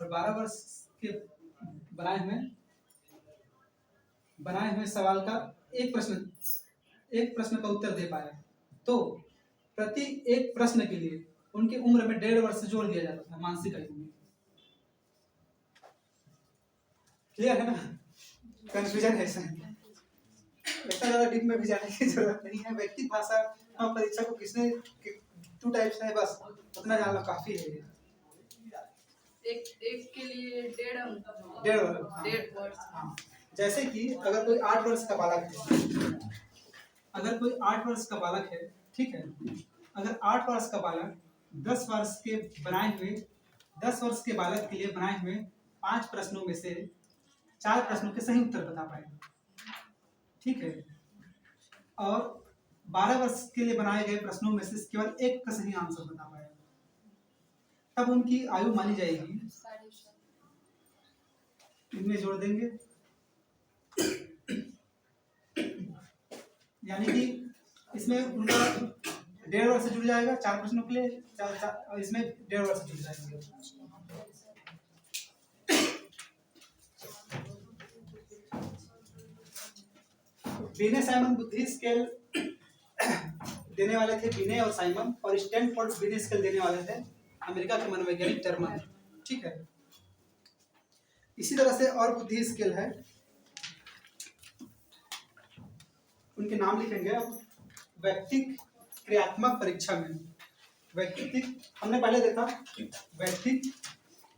और 12 वर्ष के बनाए हुए सवाल का एक प्रश्न का उत्तर दे पाया तो प्रति एक प्रश्न के लिए उनकी उम्र में 1.5 वर्ष जोड़ दिया जाता था मानसिक आयु में। क्लियर है ना? कंफ्यूजन है इसमें, इतना ज्यादा डीप में भी जाने की जरूरत नहीं है। व्यक्तिगत भाषा हम परीक्षा को किसने 2 टाइप्स है, बस उतना जानना काफी है। एक के लिए 1.5 वर्ष। हाँ, जैसे कि अगर कोई 8 वर्ष का बालक है, अगर कोई 8 वर्ष का बालक है, ठीक है, अगर 8 वर्ष का बालक 10 वर्ष के बालक के लिए बनाए हुए 5 प्रश्नों में से 4 प्रश्नों के सही उत्तर बता पाए, ठीक है, और 12 वर्ष के लिए बनाए गए प्रश्नों में से केवल एक का सही आंसर बता पाया, तब उनकी आयु मानी जाएगी, इनमें जोड़ देंगे, यानी कि इसमें उनका 1.5 वर्ष जुड़ जाएगा 4 प्रश्नों के लिए, इसमें 1.5 वर्ष जुड़ जाएंगे। बिने साइमन बुद्धि स्केल देने वाले थे, बिने और साइमन, और स्टैनफोर्ड बुद्धि स्केल देने वाले थे अमेरिका के मनोवैज्ञानिक टर्मन, ठीक है। इसी तरह से और बुद्धि स्केल है, उनके नाम लिखेंगे। व्यक्तिक क्रियात्मक परीक्षा में हमने पहले देखा व्यक्तिक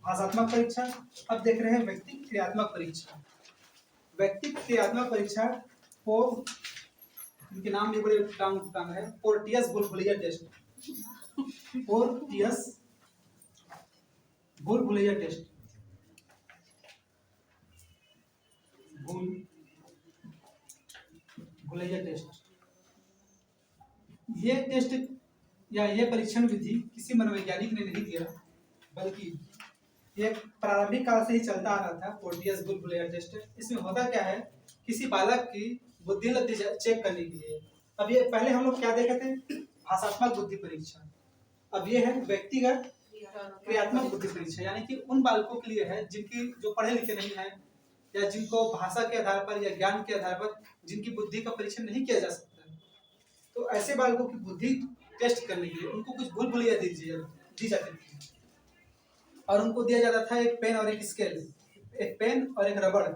भाषात्मक परीक्षा, अब देख रहे हैं व्यक्तिक क्रियात्मक परीक्षा। व्यक्तिक क्रियात्मक परीक्षा को इनके नाम भी बड़े टांग है, पोर्टियस बुलबुलिया टेस्ट, पोर्टियस बुलबुलिया टेस्ट, बुलबुलिया टेस्ट। ये टेस्ट या ये परीक्षण विधि किसी मनोवैज्ञानिक ने नहीं किया, बल्कि ये प्रारंभिक काल से ही चलता आ रहा था, पोर्टियस बुलबुलिया टेस्ट। इसमें होता क्या है, किसी बालक की बुद्धिमत्ता चेक करने के लिए, अब ये पहले हम लोग क्या देखे थे, भाषात्मक बुद्धि परीक्षा, अब ये है व्यक्तिगत क्रियात्मक बुद्धि परीक्षा, यानी कि उन बालकों के लिए है जिनकी जो पढ़े लिखे नहीं है या जिनको भाषा के आधार पर या ज्ञान के आधार पर जिनकी बुद्धि का परीक्षण नहीं किया जा सकता, तो ऐसे बालकों की बुद्धि टेस्ट करने के लिए उनको कुछ भूल-भुलैया दी जाती थी और उनको दिया जाता था एक पेन और एक स्केल, एक पेन और एक रबड़,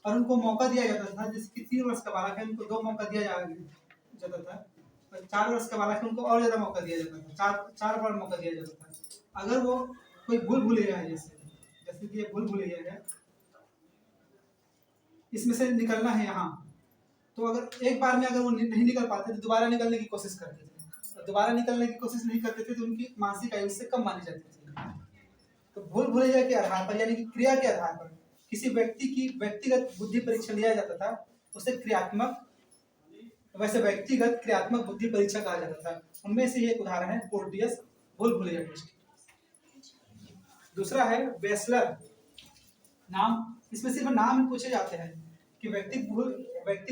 और उनको मौका दिया जाता था। जैसे कि 3 वर्ष का बालक है उनको 2 मौका दिया जाता था, और 4 वर्ष का बालक है उनको और ज्यादा मौका दिया जाता था, 4 बार मौका दिया जाता था। अगर वो कोई भूल-भुलैया है, जैसे कि ये भूल-भुलैया है, इसमें से निकलना है यहाँ, तो अगर एक बार में अगर वो नहीं निकल पाते तो दोबारा निकलने की कोशिश करते थे, और दोबारा निकलने की कोशिश नहीं करते थे तो उनकी मानसिक आयु से कम मानी जाती थी। तो भूल-भुलैया के आधार पर, यानी कि क्रिया के आधार पर किसी व्यक्ति की व्यक्तिगत बुद्धि परीक्षा लिया जाता था, उसे व्यक्तिगत क्रियात्मक बुद्धि परीक्षा कहा जाता था। उनमें से एक उदाहरण है पोर्टियस भूल-भुलैया टेस्ट। दूसरा है वेस्लर, नाम इसमें सिर्फ नाम ही पूछे जाते हैं कि व्यक्तिक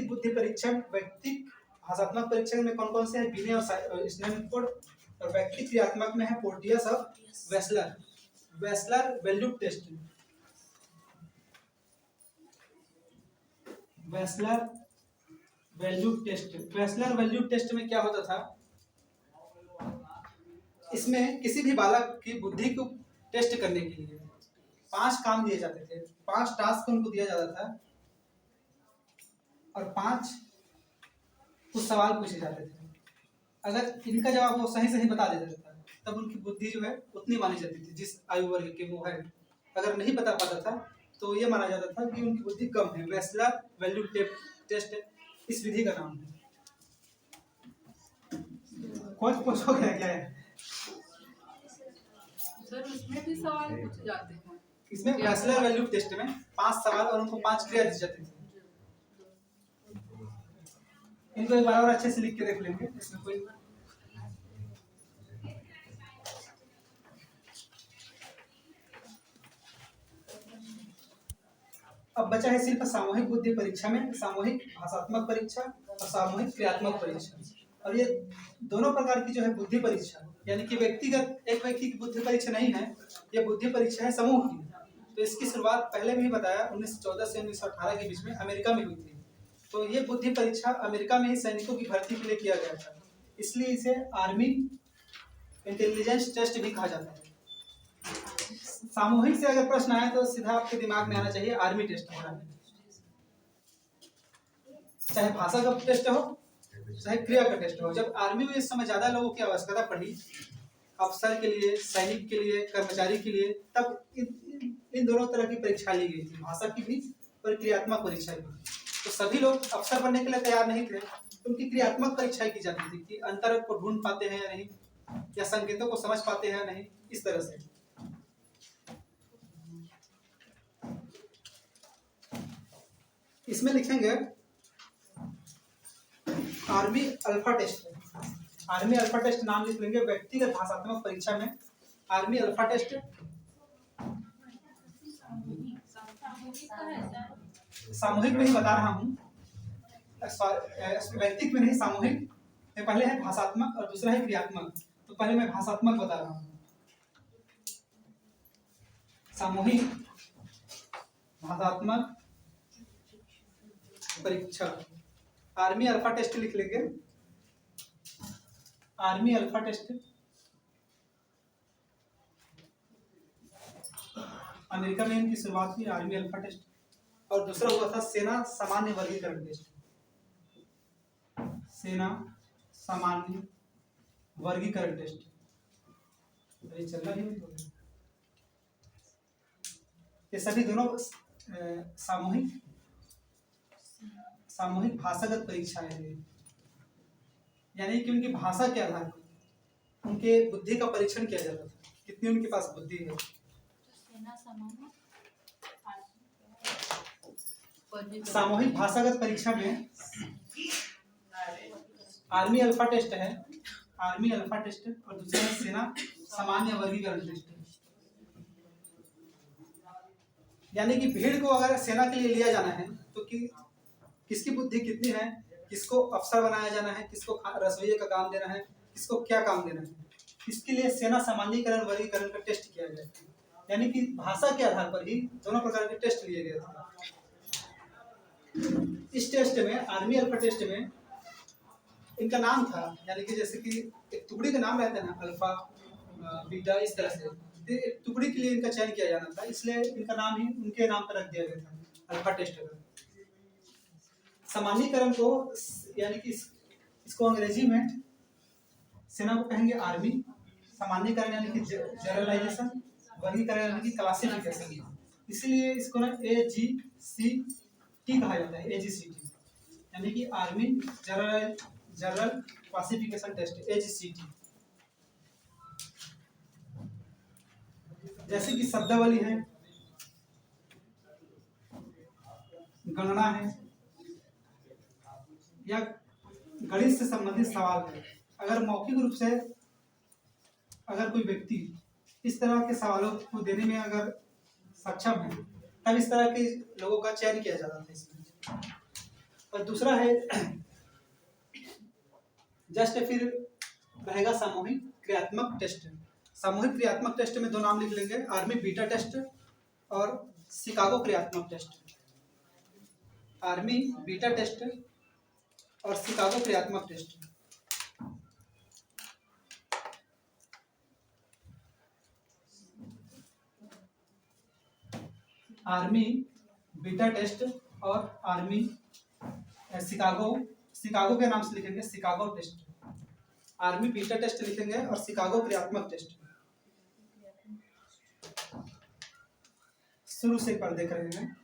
बुद्धि परीक्षण, व्यक्तिक भाषात्मक परीक्षण में कौन कौन से हैं, बिने और स्टैनफोर्ड, और व्यक्तिक क्रियात्मक में है पोर्टियस और Wechsler valued test. Wechsler valued test में क्या होता था, इसमें किसी भी बालक की बुद्धि को टेस्ट करने के लिए 5 काम दिए जाते थे, 5 टास्क उनको दिया जाता था, और 5 कुछ सवाल पूछे जाते थे। अगर इनका जवाब वो सही सही बता देता था तब उनकी बुद्धि जो है उतनी मानी जाती थी जिस आयु वर्ग के वो है। अगर नहीं बता पाता था तो ये माना जाता था कि उनकी बुद्धि कम है। वेस्लर वैल्यू टेस्ट इस विधि का नाम है। कुछ पूछो क्या है सर, उसमें भी सवाल पूछे जाते हैं। इसमें वेस्लर वैल्यू टेस्ट में 5 सवाल और उनको 5 क्रिया दी जाती थी। इनको एक बार और अच्छे से लिख के देख लेंगे। इसमें कोई अब बचा है सिर्फ सामूहिक बुद्धि परीक्षा में सामूहिक भाषात्मक परीक्षा और सामूहिक क्रियात्मक परीक्षा। और ये दोनों प्रकार की जो है बुद्धि परीक्षा यानी कि व्यक्तिगत एक व्यक्ति की बुद्धि परीक्षा नहीं है, ये बुद्धि परीक्षा है समूह की। तो इसकी शुरुआत पहले भी बताया 1914 से 1918 के बीच में अमेरिका में हुई थी। तो ये बुद्धि परीक्षा अमेरिका में ही सैनिकों की भर्ती के लिए किया गया था, इसलिए इसे आर्मी इंटेलिजेंस टेस्ट भी कहा जाता है। सामूहिक से अगर प्रश्न आए तो सीधा आपके दिमाग में आना चाहिए आर्मी टेस्ट हो रहा है। चाहे भाषा का टेस्ट हो चाहे क्रिया का टेस्ट हो। जब आर्मी में इस समय ज्यादा लोगों की आवश्यकता पड़ी अफसर के लिए, सैनिक के लिए, कर्मचारी के लिए, तब इन दोनों तरह की परीक्षा ली गई थी, भाषा की भी और क्रियात्मक परीक्षा भी। तो सभी लोग अफसर बनने के लिए तैयार नहीं थे, तो उनकी क्रियात्मक परीक्षा की जाती थी कि अंतर को ढूंढ पाते हैं या नहीं, या संकेतों को समझ पाते हैं या नहीं, इस तरह से। इसमें लिखेंगे army alpha test. Army alpha test नाम लिख लेंगे। व्यक्तिगत भाषात्मक परीक्षा में आर्मी अल्फा टेस्ट सामूहिक में ही बता रहा हूँ, व्यक्तिगत में नहीं, सामूहिक में पहले है भाषात्मक और दूसरा है क्रियात्मक। तो पहले मैं भाषात्मक बता रहा हूँ। सामूहिक भाषात्मक परीक्षा आर्मी अल्फा टेस्ट लिख लेंगे। आर्मी अल्फा टेस्ट अमेरिका में इनकी शुरुआत हुई आर्मी अल्फा टेस्ट। और दूसरा हुआ था सेना सामान्य वर्गीकरण टेस्ट। सेना सामान्य वर्गीकरण टेस्ट अरे चल रहा है। ये सभी दोनों सामूहिक भाषागत परीक्षाएं हैं, यानी कि उनकी भाषा के आधार पर उनके बुद्धि का परीक्षण किया जाता था, कितनी उनके पास बुद्धि है। सामूहिक भाषागत परीक्षा में आर्मी अल्फा टेस्ट है, आर्मी अल्फा टेस्ट, और दूसरा है सेना सामान्य वर्गीकरण टेस्ट। यानी कि भीड़ को अगर सेना के लिए लिया जाना है तो किसकी बुद्धि कितनी है, किसको अफसर बनाया जाना है, किसको रसोइये का काम देना है, किसको क्या काम देना है, इसके लिए सेना सामान्यीकरण वर्गीकरण का टेस्ट किया गया था। यानी कि भाषा के आधार पर ही दोनों प्रकार के टेस्ट लिए गए थे। इस टेस्ट में आर्मी अल्फा टेस्ट में इनका नाम था, यानी कि जैसे कि एक टुकड़ी का नाम रहता है ना, अल्फा बीटा, इस तरह से एक टुकड़ी के लिए इनका चयन किया जाना था, इसलिए इनका नाम ही उनके नाम पर रख दिया गया था, अल्फा टेस्ट का। सामान्यीकरण को यानी कि इसको अंग्रेजी में सेना को कहेंगे आर्मी, सामान्यीकरण यानी कि जनरलाइजेशन, वर्गीकरण यानी कि क्लासिफिकेशन। इसीलिए इसको ना AGCT कहा जाता है, AGCT यानी कि army general classification test, AGCT। जैसे कि शब्दावली है, गणना है, या गणित से संबंधित सवाल है। अगर मौखिक रूप से अगर कोई व्यक्ति इस तरह के सवालों को देने में अगर सक्षम है तब इस तरह के लोगों का चयन किया जाता था इसमें। और दूसरा है जस्ट फिर रहेगा सामूहिक क्रियात्मक टेस्ट। सामूहिक क्रियात्मक टेस्ट में दो नाम लिख लेंगे, आर्मी बीटा टेस्ट और शिकागो क्रियात्मक टेस्ट। आर्मी बीटा टेस्ट और शिकागो क्रियात्मक टेस्ट। आर्मी बीटा टेस्ट और आर्मी शिकागो शिकागो के नाम से लिखेंगे, Chicago test. Army beta test लिखेंगे और शिकागो क्रियात्मक टेस्ट। शुरू से एक बार देख रहे हैं,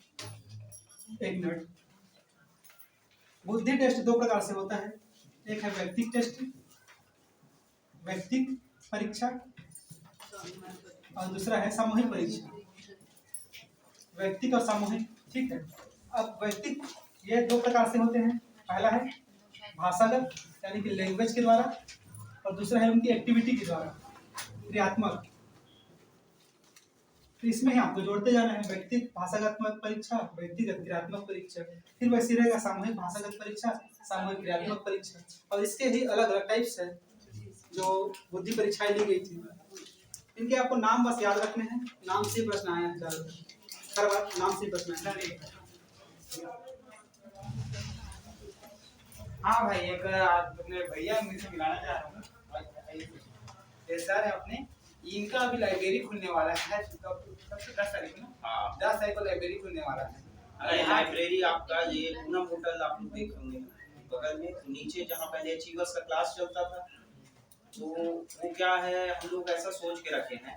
1 मिनट। बुद्धि टेस्ट 2 प्रकार से होता है, एक है व्यक्तिक टेस्ट, व्यक्तिक परीक्षा, और दूसरा है सामूहिक परीक्षा। व्यक्तिक और सामूहिक, ठीक है। अब व्यक्तिक ये 2 प्रकार से होते हैं, पहला है भाषागत यानी कि लैंग्वेज के द्वारा, और दूसरा है उनकी एक्टिविटी के द्वारा, क्रियात्मक। तो इसमें ही आपको जोड़ते जाना है, व्यक्तिक भाषागत परीक्षा, व्यक्तिगत क्रियात्मक परीक्षा, फिर वैसे रहेगा सामूहिक भाषागत परीक्षा, सामूहिक क्रियात्मक परीक्षा। और इसके ही अलग अलग टाइप्स है जो बुद्धि परीक्षाएं ली गई थी। इनके आपको नाम बस याद रखने हैं, नाम से प्रश्न आया है ज्यादातर, हर बार नाम से प्रश्न आया। हाँ भाई, एक अपने भैया मुझसे मिलाना चाह रहा हूँ सर है अपने, इनका अभी लाइब्रेरी खुलने वाला है, सबसे 10 तारीख को ना, 10 तारीख को लाइब्रेरी खुलने वाला है। अरे लाइब्रेरी आपका ये पूनम होटल आप लोग देख होंगे बगल में, नीचे जहाँ पहले अचीवर्स का क्लास चलता था, तो वो क्या है, हम लोग ऐसा सोच के रखे हैं